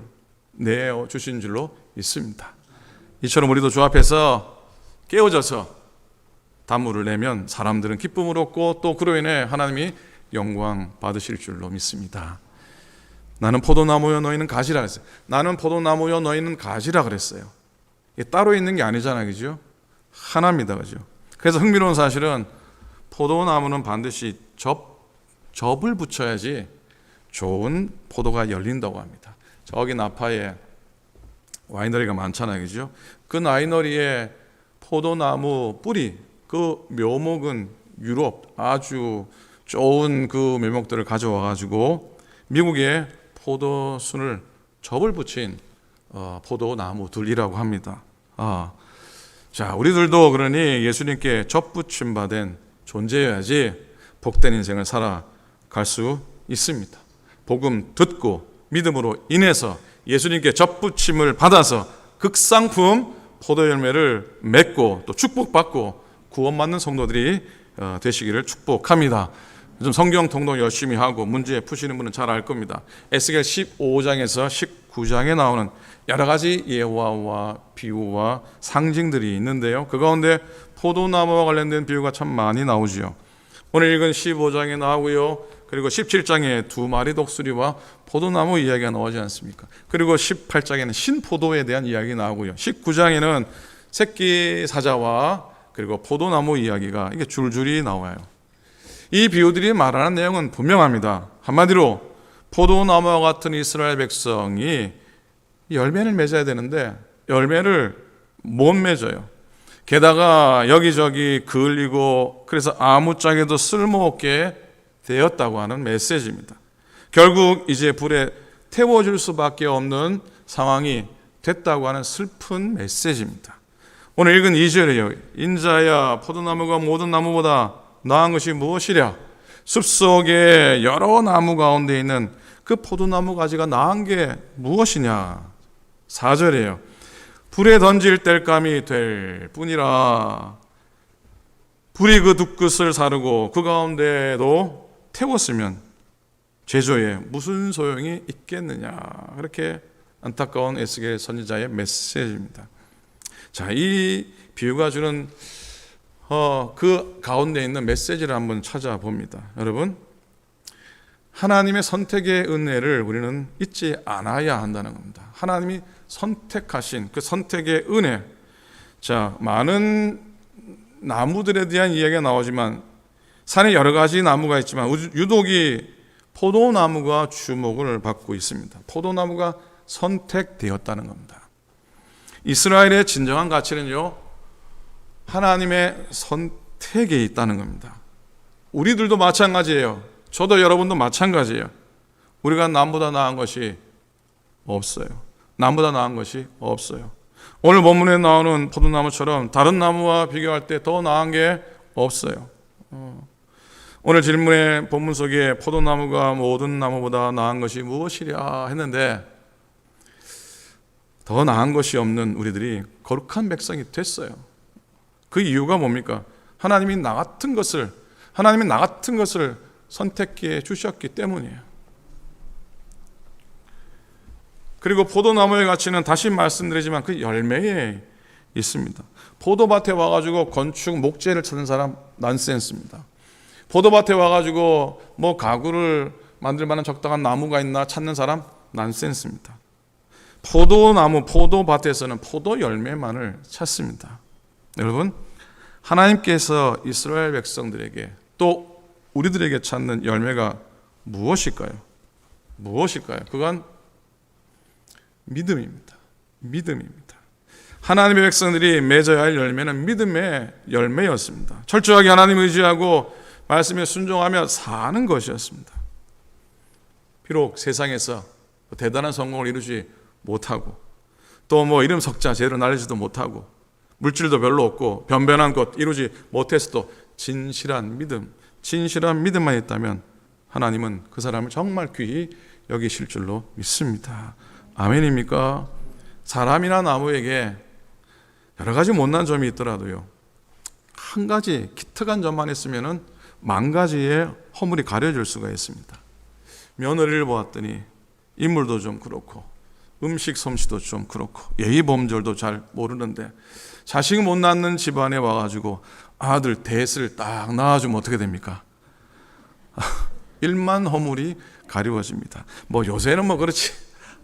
Speaker 2: 내어 주신 줄로 믿습니다. 이처럼 우리도 주 앞에서 깨어져서 단물을 내면 사람들은 기쁨을 얻고 또 그로 인해 하나님이 영광 받으실 줄로 믿습니다. 나는 포도나무여 너희는 가지라 그랬어요. 나는 포도나무여 너희는 가지라 그랬어요. 이게 따로 있는 게 아니잖아요, 그죠? 하나입니다, 그죠? 그래서 흥미로운 사실은 포도나무는 반드시 접을 붙여야지 좋은 포도가 열린다고 합니다. 저기 나파에 와이너리가 많잖아요, 그죠? 그 와이너리에 포도나무 뿌리, 그 묘목은 유럽 아주 좋은 그 묘목들을 가져와 가지고 미국에 포도순을 접을 붙인 포도나무들이라고 합니다. 자, 우리들도 그러니 예수님께 접붙임 받은 존재여야지 복된 인생을 살아갈 수 있습니다. 복음 듣고 믿음으로 인해서 예수님께 접붙임을 받아서 극상품 포도 열매를 맺고 또 축복받고 구원받는 성도들이 되시기를 축복합니다. 요즘 성경 통독 열심히 하고 문제 푸시는 분은 잘 알 겁니다. 에스겔 15장에서 19장에 나오는 여러 가지 예화와 비유와 상징들이 있는데요. 그 가운데 포도나무와 관련된 비유가 참 많이 나오지요. 오늘 읽은 15장에 나오고요. 그리고 17장에 두 마리 독수리와 포도나무 이야기가 나오지 않습니까? 그리고 18장에는 신포도에 대한 이야기 나오고요. 19장에는 새끼 사자와 그리고 포도나무 이야기가 이게 줄줄이 나와요. 이 비유들이 말하는 내용은 분명합니다. 한마디로 포도나무와 같은 이스라엘 백성이 열매를 맺어야 되는데 열매를 못 맺어요. 게다가 여기저기 그을리고 그래서 아무짝에도 쓸모없게 되었다고 하는 메시지입니다. 결국 이제 불에 태워질 수밖에 없는 상황이 됐다고 하는 슬픈 메시지입니다. 오늘 읽은 2절이에요. 인자야 포도나무가 모든 나무보다 나은 것이 무엇이랴? 숲속에 여러 나무 가운데 있는 그 포도나무 가지가 나은 게 무엇이냐? 4절이에요. 불에 던질 땔감이 될 뿐이라. 불이 그 두 끝을 사르고 그 가운데도 태웠으면 제조에 무슨 소용이 있겠느냐. 그렇게 안타까운 에스겔 선지자의 메시지입니다. 자, 이 비유가 주는 그 가운데 있는 메시지를 한번 찾아봅니다. 여러분, 하나님의 선택의 은혜를 우리는 잊지 않아야 한다는 겁니다. 하나님이 선택하신 그 선택의 은혜. 자, 많은 나무들에 대한 이야기가 나오지만 산에 여러 가지 나무가 있지만 유독이 포도나무가 주목을 받고 있습니다. 포도나무가 선택되었다는 겁니다. 이스라엘의 진정한 가치는요, 하나님의 선택에 있다는 겁니다. 우리들도 마찬가지예요. 저도 여러분도 마찬가지예요. 우리가 남보다 나은 것이 없어요. 남보다 나은 것이 없어요. 오늘 본문에 나오는 포도나무처럼 다른 나무와 비교할 때 더 나은 게 없어요. 오늘 질문의 본문 속에 포도나무가 모든 나무보다 나은 것이 무엇이랴 했는데 더 나은 것이 없는 우리들이 거룩한 백성이 됐어요. 그 이유가 뭡니까? 하나님이 나 같은 것을 선택해 주셨기 때문이에요. 그리고 포도나무의 가치는 다시 말씀드리지만 그 열매에 있습니다. 포도밭에 와가지고 건축 목재를 찾는 사람 난센스입니다. 포도밭에 와가지고 뭐 가구를 만들 만한 적당한 나무가 있나 찾는 사람 난센스입니다. 포도나무, 포도밭에서는 포도 열매만을 찾습니다. 여러분, 하나님께서 이스라엘 백성들에게 또 우리들에게 찾는 열매가 무엇일까요? 무엇일까요? 그건 믿음입니다. 믿음입니다. 하나님의 백성들이 맺어야 할 열매는 믿음의 열매였습니다. 철저하게 하나님을 의지하고 말씀에 순종하며 사는 것이었습니다. 비록 세상에서 대단한 성공을 이루지 못하고 또 뭐 이름 석자 제대로 날리지도 못하고 물질도 별로 없고 변변한 것 이루지 못했어도 진실한 믿음만 있다면 하나님은 그 사람을 정말 귀히 여기실 줄로 믿습니다. 아멘입니까? 사람이나 나무에게 여러 가지 못난 점이 있더라도요, 한 가지 기특한 점만 있으면은 만 가지의 허물이 가려질 수가 있습니다. 며느리를 보았더니 인물도 좀 그렇고 음식 솜씨도 좀 그렇고 예의 범절도 잘 모르는데 자식 못 낳는 집안에 와가지고 아들 셋을 딱 낳아주면 어떻게 됩니까? 일만 허물이 가려워집니다. 뭐 요새는 뭐 그렇지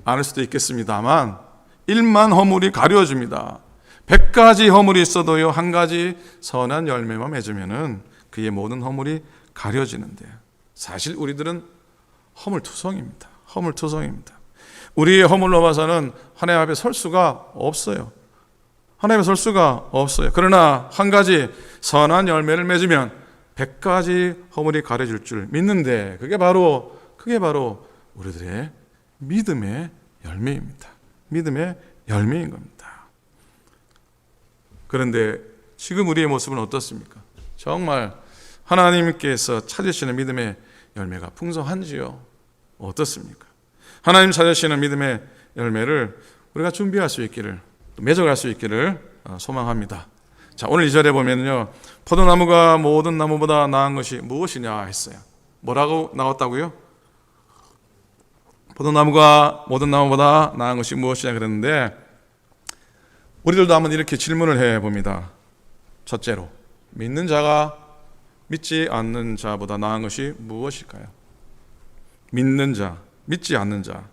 Speaker 2: 않을 수도 있겠습니다만 일만 허물이 가려워집니다. 100가지 허물이 있어도요, 한 가지 선한 열매만 맺으면은 그의 모든 허물이 가려지는데 사실 우리들은 허물투성입니다. 허물투성입니다. 우리의 허물로 봐서는 하나님 앞에 설 수가 없어요. 하나님 앞에 설 수가 없어요. 그러나 한 가지 선한 열매를 맺으면 100가지 허물이 가려질 줄 믿는데 그게 바로 우리들의 믿음의 열매입니다. 믿음의 열매인 겁니다. 그런데 지금 우리의 모습은 어떻습니까? 정말 하나님께서 찾으시는 믿음의 열매가 풍성한지요? 어떻습니까? 하나님 찾으시는 믿음의 열매를 우리가 준비할 수 있기를, 또 맺어갈 수 있기를 소망합니다. 자, 오늘 2절에 보면요, 포도나무가 모든 나무보다 나은 것이 무엇이냐 했어요. 뭐라고 나왔다고요? 포도나무가 모든 나무보다 나은 것이 무엇이냐 그랬는데 우리들도 한번 이렇게 질문을 해봅니다. 첫째로, 믿는 자가 믿지 않는 자보다 나은 것이 무엇일까요? 믿는 자, 믿지 않는 자.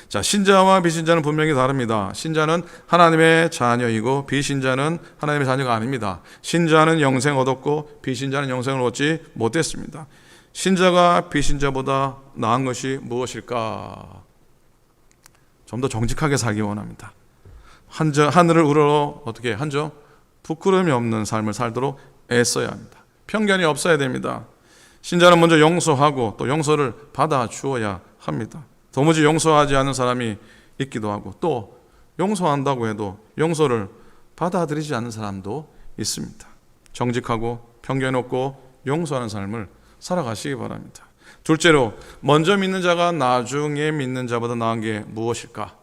Speaker 2: 자, 신자와 비신자는 분명히 다릅니다. 신자는 하나님의 자녀이고 비신자는 하나님의 자녀가 아닙니다. 신자는 영생 얻었고 비신자는 영생을 얻지 못했습니다. 신자가 비신자보다 나은 것이 무엇일까? 좀 더 정직하게 살기 원합니다. 하늘을 우러러 어떻게 한점 부끄러움이 없는 삶을 살도록 애써야 합니다. 편견이 없어야 됩니다. 신자는 먼저 용서하고 또 용서를 받아 주어야 합니다. 도무지 용서하지 않는 사람이 있기도 하고 또 용서한다고 해도 용서를 받아들이지 않는 사람도 있습니다. 정직하고 편견 없고 용서하는 삶을 살아가시기 바랍니다. 둘째로, 먼저 믿는 자가 나중에 믿는 자보다 나은 게 무엇일까?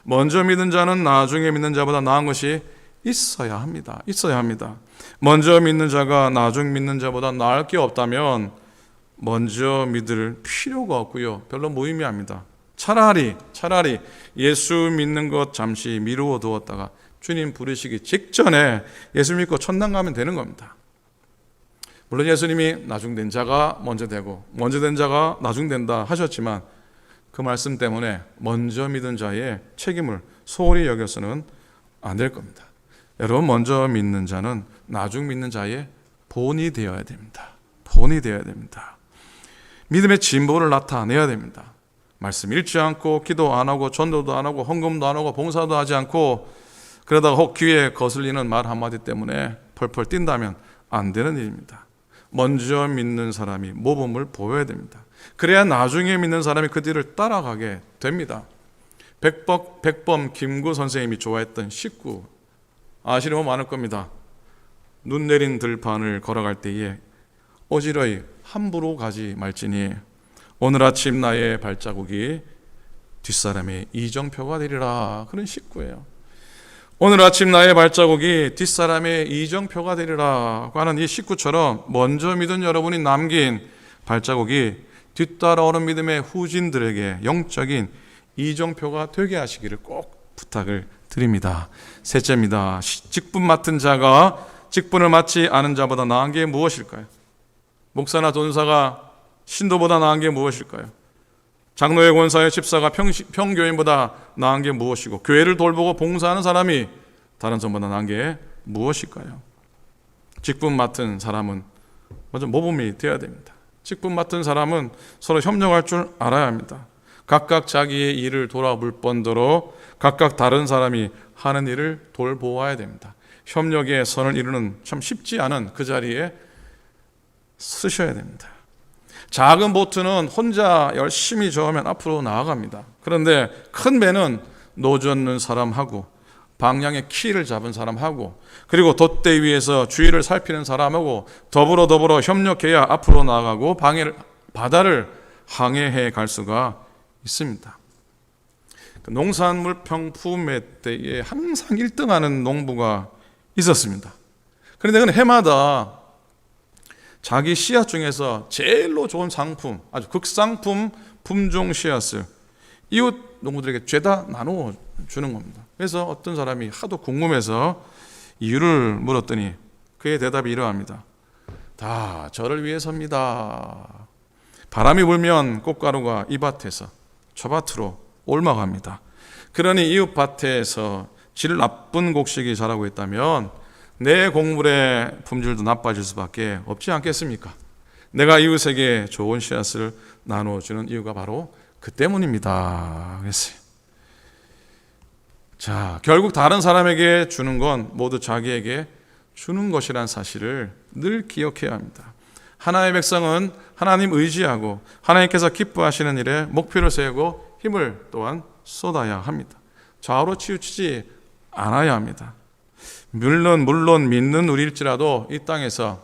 Speaker 2: 먼저 믿는 자는 나중에 믿는 자보다 나은 것이 있어야 합니다. 있어야 합니다. 먼저 믿는 자가 나중 믿는 자보다 나을 게 없다면 먼저 믿을 필요가 없고요. 별로 무의미합니다. 차라리 예수 믿는 것 잠시 미루어 두었다가 주님 부르시기 직전에 예수 믿고 천당 가면 되는 겁니다. 물론 예수님이 나중 된 자가 먼저 되고 먼저 된 자가 나중 된다 하셨지만 그 말씀 때문에 먼저 믿은 자의 책임을 소홀히 여겨서는 안 될 겁니다. 여러분, 먼저 믿는 자는 나중 믿는 자의 본이 되어야 됩니다. 본이 되어야 됩니다. 믿음의 진보를 나타내야 됩니다. 말씀 읽지 않고 기도 안 하고 전도도 안 하고 헌금도 안 하고 봉사도 하지 않고 그러다가 혹 귀에 거슬리는 말 한마디 때문에 펄펄 뛴다면 안 되는 일입니다. 먼저 믿는 사람이 모범을 보여야 됩니다. 그래야 나중에 믿는 사람이 그 뒤를 따라가게 됩니다. 백범 김구 선생님이 좋아했던 식구 아시는 분 많을 겁니다. 눈 내린 들판을 걸어갈 때에 어지러이 함부로 가지 말지니 오늘 아침 나의 발자국이 뒷사람의 이정표가 되리라. 그런 식구예요. 오늘 아침 나의 발자국이 뒷사람의 이정표가 되리라 하는 이 식구처럼 먼저 믿은 여러분이 남긴 발자국이 뒤따라오는 믿음의 후진들에게 영적인 이정표가 되게 하시기를 꼭 부탁을 드립니다. 셋째입니다. 직분 맡은 자가 직분을 맡지 않은 자보다 나은 게 무엇일까요? 목사나 전사가 신도보다 나은 게 무엇일까요? 장로회 권사의 집사가 평교인보다 나은 게 무엇이고 교회를 돌보고 봉사하는 사람이 다른 사람보다 나은 게 무엇일까요? 직분 맡은 사람은 먼저 모범이 되어야 됩니다. 직분 맡은 사람은 서로 협력할 줄 알아야 합니다. 각각 자기의 일을 돌아볼 뻔더러 각각 다른 사람이 하는 일을 돌보아야 됩니다. 협력의 선을 이루는 참 쉽지 않은 그 자리에 쓰셔야 됩니다. 작은 보트는 혼자 열심히 저으면 앞으로 나아갑니다. 그런데 큰 배는 노젓는 사람하고 방향의 키를 잡은 사람하고 그리고 돛대 위에서 주위를 살피는 사람하고 더불어 협력해야 앞으로 나아가고 바다를 항해해 갈 수가 있습니다. 농산물 평품회 때에 항상 1등하는 농부가 있었습니다. 그런데 그는 해마다 자기 씨앗 중에서 제일로 좋은 상품, 아주 극상품 품종 씨앗을 이웃 농부들에게 죄다 나누어 주는 겁니다. 그래서 어떤 사람이 하도 궁금해서 이유를 물었더니 그의 대답이 이러합니다. 다 저를 위해서입니다. 바람이 불면 꽃가루가 이 밭에서 저 밭으로 옮아갑니다. 그러니 이웃 밭에서 질 나쁜 곡식이 자라고 있다면 내 곡물의 품질도 나빠질 수밖에 없지 않겠습니까? 내가 이웃에게 좋은 씨앗을 나누어주는 이유가 바로 그 때문입니다. 그랬어요. 자, 결국 다른 사람에게 주는 건 모두 자기에게 주는 것이란 사실을 늘 기억해야 합니다. 하나님의 백성은 하나님 의지하고 하나님께서 기뻐하시는 일에 목표를 세우고 힘을 또한 쏟아야 합니다. 좌우로 치우치지 않아야 합니다. 물론 믿는 우리일지라도 이 땅에서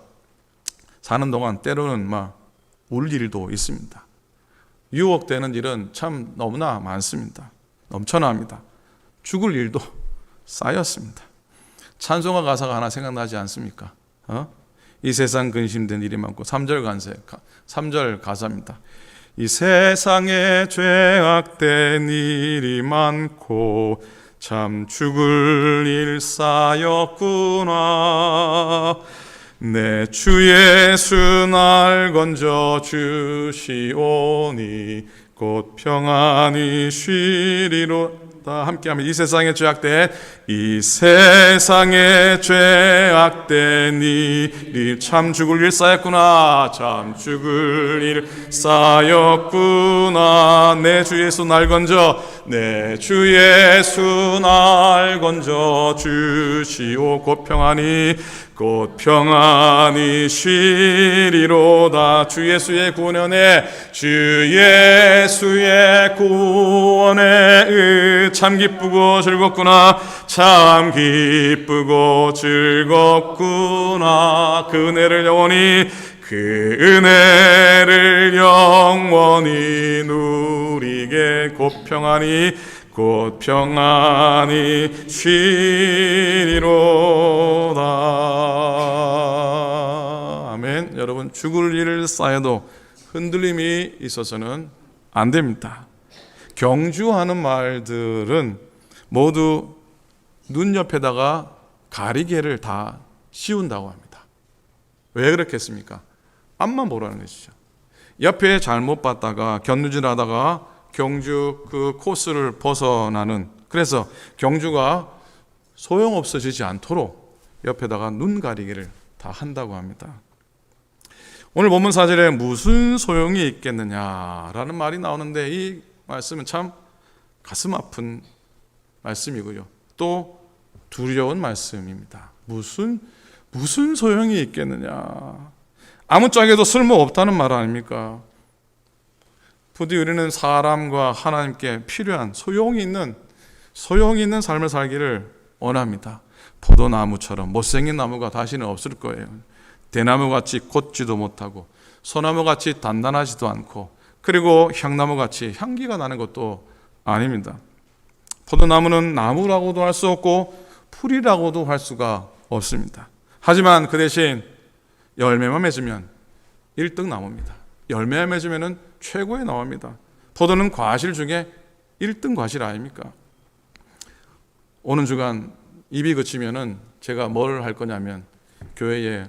Speaker 2: 사는 동안 때로는 울 일도 있습니다. 유혹되는 일은 참 너무나 많습니다. 넘쳐납니다. 죽을 일도 쌓였습니다. 찬송가 가사가 하나 생각나지 않습니까? 이 세상 근심된 일이 많고 3절 가사입니다. 이 세상에 죄악된 일이 많고 참 죽을 일 쌓였구나. 내 주 예수 날 건져 주시오니 곧 평안히 쉬리로다. 함께하면 이 세상에 죄악된 일이 참 죽을 일 쌓였구나. 참 죽을 일 쌓였구나. 내 주 예수 날 건져 내 주 예수 날 건져 주시오. 곧 평안히 쉬리로다. 주 예수의 구원의 은혜, 주 예수의 구원의 은 참 기쁘고 즐겁구나. 참 기쁘고 즐겁구나. 그 은혜를 영원히 그 은혜를 영원히 누리게 곧 평안히 쉬리로다. 아멘. 여러분, 죽을 일을 쌓여도 흔들림이 있어서는 안 됩니다. 경주하는 말들은 모두 눈 옆에다가 가리개를 다 씌운다고 합니다. 왜 그렇겠습니까? 앞만 보라는 것이죠. 옆에 잘못 봤다가 견누질하다가 경주 그 코스를 벗어나는, 그래서 경주가 소용없어지지 않도록 옆에다가 눈 가리개를 다 한다고 합니다. 오늘 본문 4절에 무슨 소용이 있겠느냐라는 말이 나오는데, 이 말씀은 참 가슴 아픈 말씀이고요, 또 두려운 말씀입니다. 무슨 소용이 있겠느냐, 아무짝에도 쓸모없다는 말 아닙니까? 부디 우리는 사람과 하나님께 필요한 소용이 있는 삶을 살기를 원합니다. 포도나무처럼 못생긴 나무가 다시는 없을 거예요. 대나무같이 걷지도 못하고 소나무같이 단단하지도 않고, 그리고 향나무같이 향기가 나는 것도 아닙니다. 포도나무는 나무라고도 할 수 없고 풀이라고도 할 수가 없습니다. 하지만 그 대신 열매만 맺으면 1등 나무입니다. 열매만 맺으면 최고의 나무입니다. 포도는 과실 중에 1등 과실 아닙니까? 오는 주간 입이 그치면은 제가 뭘 할 거냐면, 교회에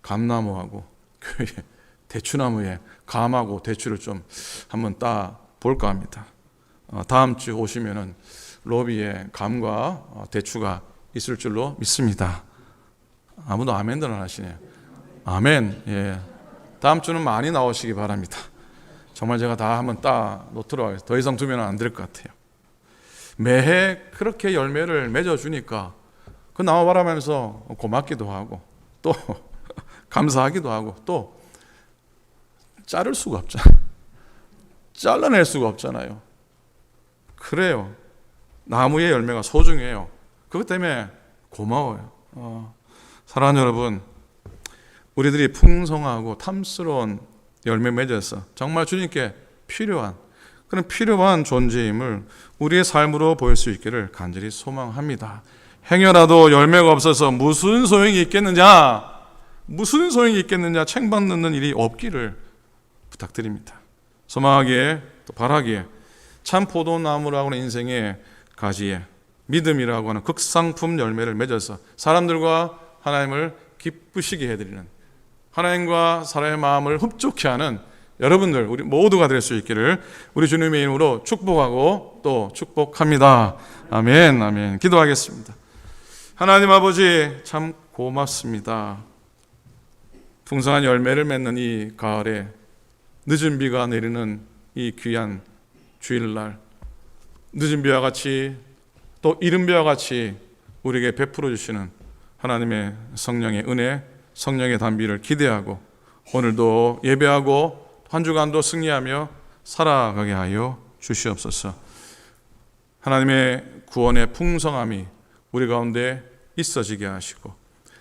Speaker 2: 감나무하고 교회에 대추나무에 감하고 대추를 좀 한번 따 볼까 합니다. 다음 주 오시면은 로비에 감과 대추가 있을 줄로 믿습니다. 아무도 아멘들 안 하시네요. 아멘. 예. 다음 주는 많이 나오시기 바랍니다. 정말 제가 다 한번 따 놓도록 하겠습니다. 더 이상 두면 안 될 것 같아요. 매해 그렇게 열매를 맺어주니까 그 나무 바라면서 고맙기도 하고, 또 감사하기도 하고, 또 자를 수가 없잖아요. 잘라낼 수가 없잖아요. 그래요. 나무의 열매가 소중해요. 그것 때문에 고마워요. 사랑하는 여러분, 우리들이 풍성하고 탐스러운 열매 맺어서 정말 주님께 필요한 그런 필요한 존재임을 우리의 삶으로 보일 수 있기를 간절히 소망합니다. 행여라도 열매가 없어서 무슨 소용이 있겠느냐 책망 듣는 일이 없기를 부탁드립니다. 소망하기에, 또 바라기에 참 포도나무라고 하는 인생의 가지에 믿음이라고 하는 극상품 열매를 맺어서 사람들과 하나님을 기쁘시게 해드리는, 하나님과 사람의 마음을 흡족해 하는 여러분들, 우리 모두가 될 수 있기를 우리 주님의 이름으로 축복하고 또 축복합니다. 아멘, 아멘. 기도하겠습니다. 하나님 아버지, 참 고맙습니다. 풍성한 열매를 맺는 이 가을에 늦은 비가 내리는 이 귀한 주일날, 늦은 비와 같이 또 이른 비와 같이 우리에게 베풀어 주시는 하나님의 성령의 은혜, 성령의 단비를 기대하고 오늘도 예배하고 한 주간도 승리하며 살아가게 하여 주시옵소서. 하나님의 구원의 풍성함이 우리 가운데 있어지게 하시고,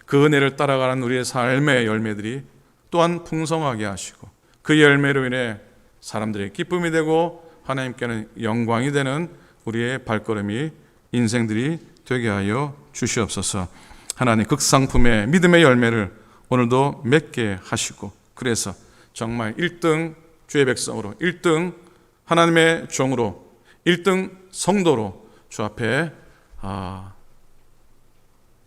Speaker 2: 그 은혜를 따라가는 우리의 삶의 열매들이 또한 풍성하게 하시고, 그 열매로 인해 사람들의 기쁨이 되고 하나님께는 영광이 되는 우리의 발걸음이, 인생들이 되게 하여 주시옵소서. 하나님, 극상품의 믿음의 열매를 오늘도 맺게 하시고, 그래서 정말 1등 주의 백성으로, 1등 하나님의 종으로, 1등 성도로 주 앞에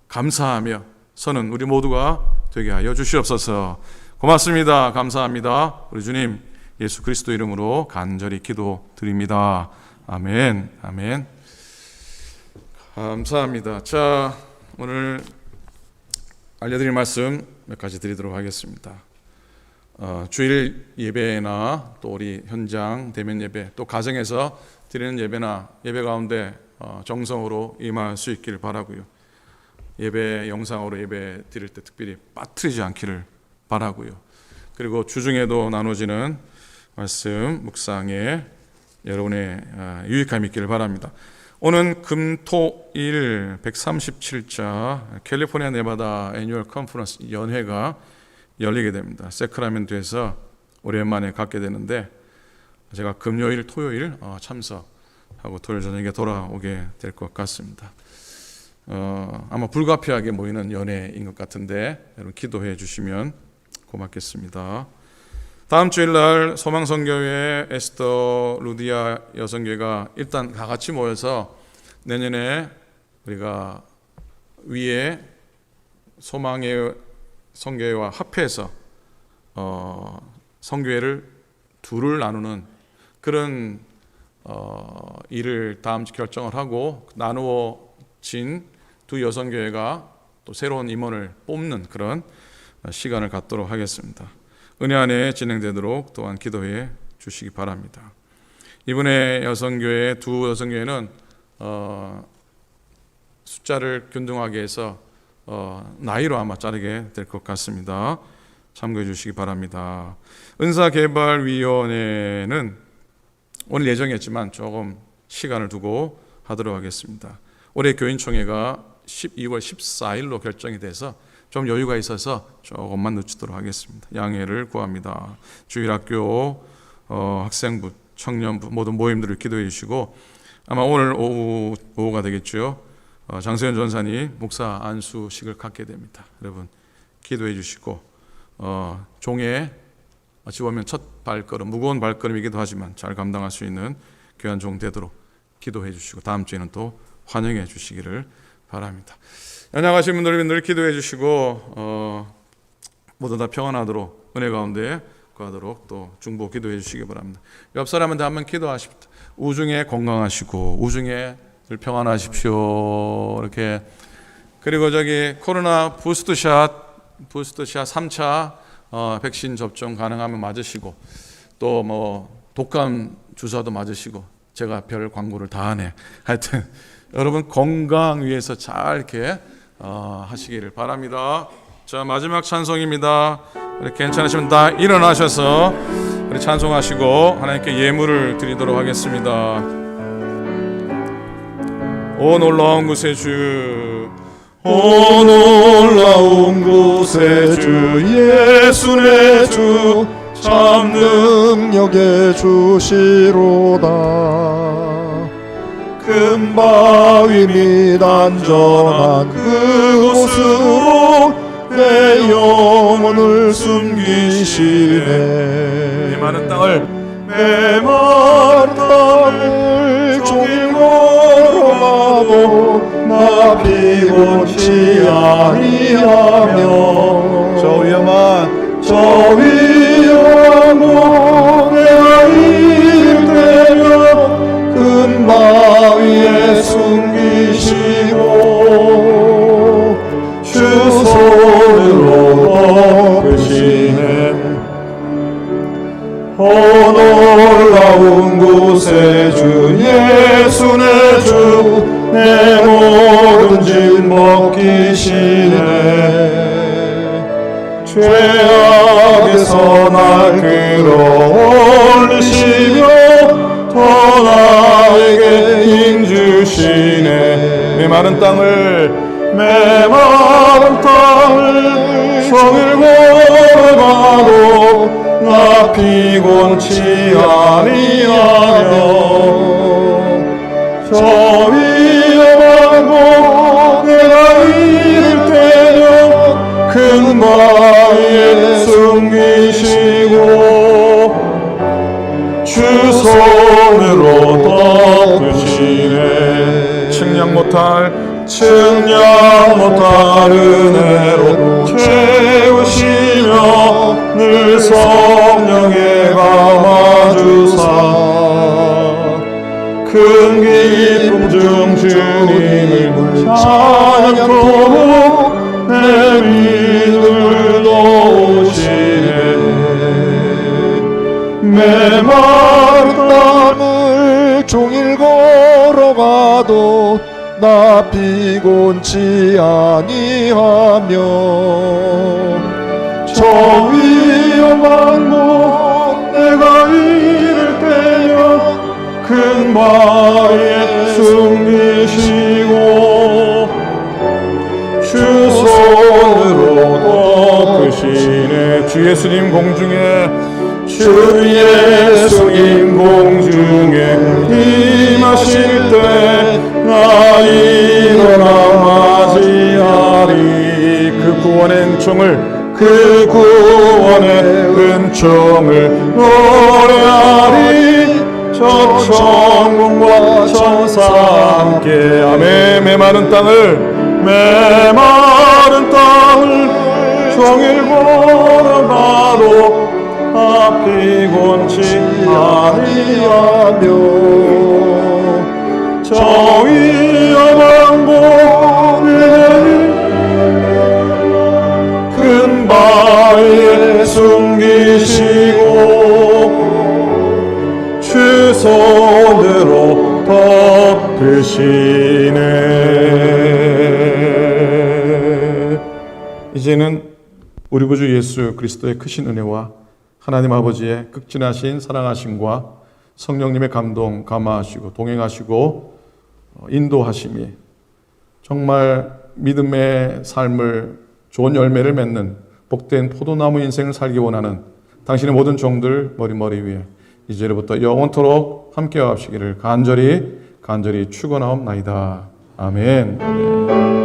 Speaker 2: 감사하며 서는 우리 모두가 되게 하여 주시옵소서. 고맙습니다. 감사합니다. 우리 주님 예수 그리스도 이름으로 간절히 기도드립니다. 아멘, 아멘. 감사합니다. 자, 오늘 알려드릴 말씀 몇 가지 드리도록 하겠습니다. 주일 예배나 또 우리 현장 대면 예배, 또 가정에서 드리는 예배나 예배 가운데 정성으로 임할 수 있기를 바라고요. 예배 영상으로 예배 드릴 때 특별히 빠뜨리지 않기를 바라고요. 그리고 주중에도 나눠지는 말씀 묵상에 여러분의 유익함이 있기를 바랍니다. 오는 금토일 137자 캘리포니아 네바다 애뉴얼 컨퍼런스 연회가 열리게 됩니다. 세크라멘토에서 오랜만에 갖게 되는데 제가 금요일, 토요일 참석하고 토요일 저녁에 돌아오게 될 것 같습니다. 아마 불가피하게 모이는 연회인 것 같은데 여러분 기도해 주시면 고맙겠습니다. 다음 주일날 소망선교회 에스더 루디아 여성교회가 일단 다 같이 모여서 내년에 우리가 위에 소망의 선교회와 합해서 선교회를 둘을 나누는 그런 일을 다음 주 결정을 하고 나누어진 두 여성교회가 또 새로운 임원을 뽑는 그런 시간을 갖도록 하겠습니다. 은혜 안에 진행되도록 또한 기도해 주시기 바랍니다. 이번에 여성교회 두 여성교회는 숫자를 균등하게 해서 나이로 아마 자르게 될 것 같습니다. 참고해 주시기 바랍니다. 은사개발위원회는 오늘 예정했지만 조금 시간을 두고 하도록 하겠습니다. 올해 교인총회가 12월 14일로 결정이 돼서 좀 여유가 있어서 조금만 늦추도록 하겠습니다. 양해를 구합니다. 주일학교 학생부, 청년부 모든 모임들을 기도해 주시고 아마 오늘 오후가 되겠죠. 장소연 전사님 목사 안수식을 갖게 됩니다. 여러분 기도해 주시고 종의 어찌 보면 첫 발걸음, 무거운 발걸음이기도 하지만 잘 감당할 수 있는 귀한 종 되도록 기도해 주시고 다음 주에는 또 환영해 주시기를 바랍니다. 연약하신 분들 늘 기도해 주시고 모두 다 평안하도록 은혜 가운데 가도록 또 중보 기도해 주시기 바랍니다. 옆 사람한테 한번 기도하십시오. 우중에 건강하시고 우중에 늘 평안하십시오. 이렇게 그리고 저기 코로나 부스트샷 3차 백신 접종 가능하면 맞으시고 또 뭐 독감 주사도 맞으시고 제가 별 광고를 다 하네. 하여튼 여러분 건강 위해서 잘 이렇게 하시기를 바랍니다. 자 마지막 찬송입니다. 우리 괜찮으시면 다 일어나셔서 우리 찬송하시고 하나님께 예물을 드리도록 하겠습니다. 오 놀라운 곳의 주,
Speaker 4: 오 놀라운 곳의 주 예수 내 주 참
Speaker 3: 능력의 주시로다.
Speaker 4: 큰 바위 및 안전한 그곳으로 내 영혼을 숨기시네.
Speaker 2: 이 많은 땅을
Speaker 4: 메마른 땅을 종일 걸어가도 나 피곤치 아니하며 저 위험한 곳 내가 이를 때며 큰 바위에 숨기시고 주 손으로 덮으시네. 놀라운 곳에 주 예수 내 주 내 모든 짐 벗기시네. 죄악에서 날 끌어올리시며 더 나에게 힘 주시네. 메마른 땅을 성을 걸어가도 나 피곤치 아니하며 저 위험한 곳 내가 이를 때면 큰 바위에 숨기시고 주 손으로 덮으시네. 측량 못할 은혜로 채우시며 늘 성령에 감아주사 큰 기쁨 중 주님을 찬양토록 내 믿음을 놓으시네. 메마른 땅을 종일 걸어가도 나 피곤치 아니하며 저 위험한 곳 내가 이를 때면 큰 바위에 숨기시고 주 손으로 덮으시네. 주 예수님 공중에 주 예수님 공중에 임하실 때 나 일어나 맞이하리. 그 구원의 은총을 노래하리. 저 천군과 천사 함께 아멘. 메마른 땅을 종일 걸어가도 피곤치 아니하며 저 위험한 곳에 큰 바위에 숨기시고 주 손으로 덮으시네. 이제는 우리 구주 예수 그리스도의 크신 은혜와 하나님 아버지의 극진하신 사랑하심과 성령님의 감동 감화하시고 동행하시고 인도하심이 정말 믿음의 삶을 좋은 열매를 맺는 복된 포도나무 인생을 살기 원하는 당신의 모든 종들 머리 위에 이제로부터 영원토록 함께 하시기를 간절히 축원하옵나이다. 아멘.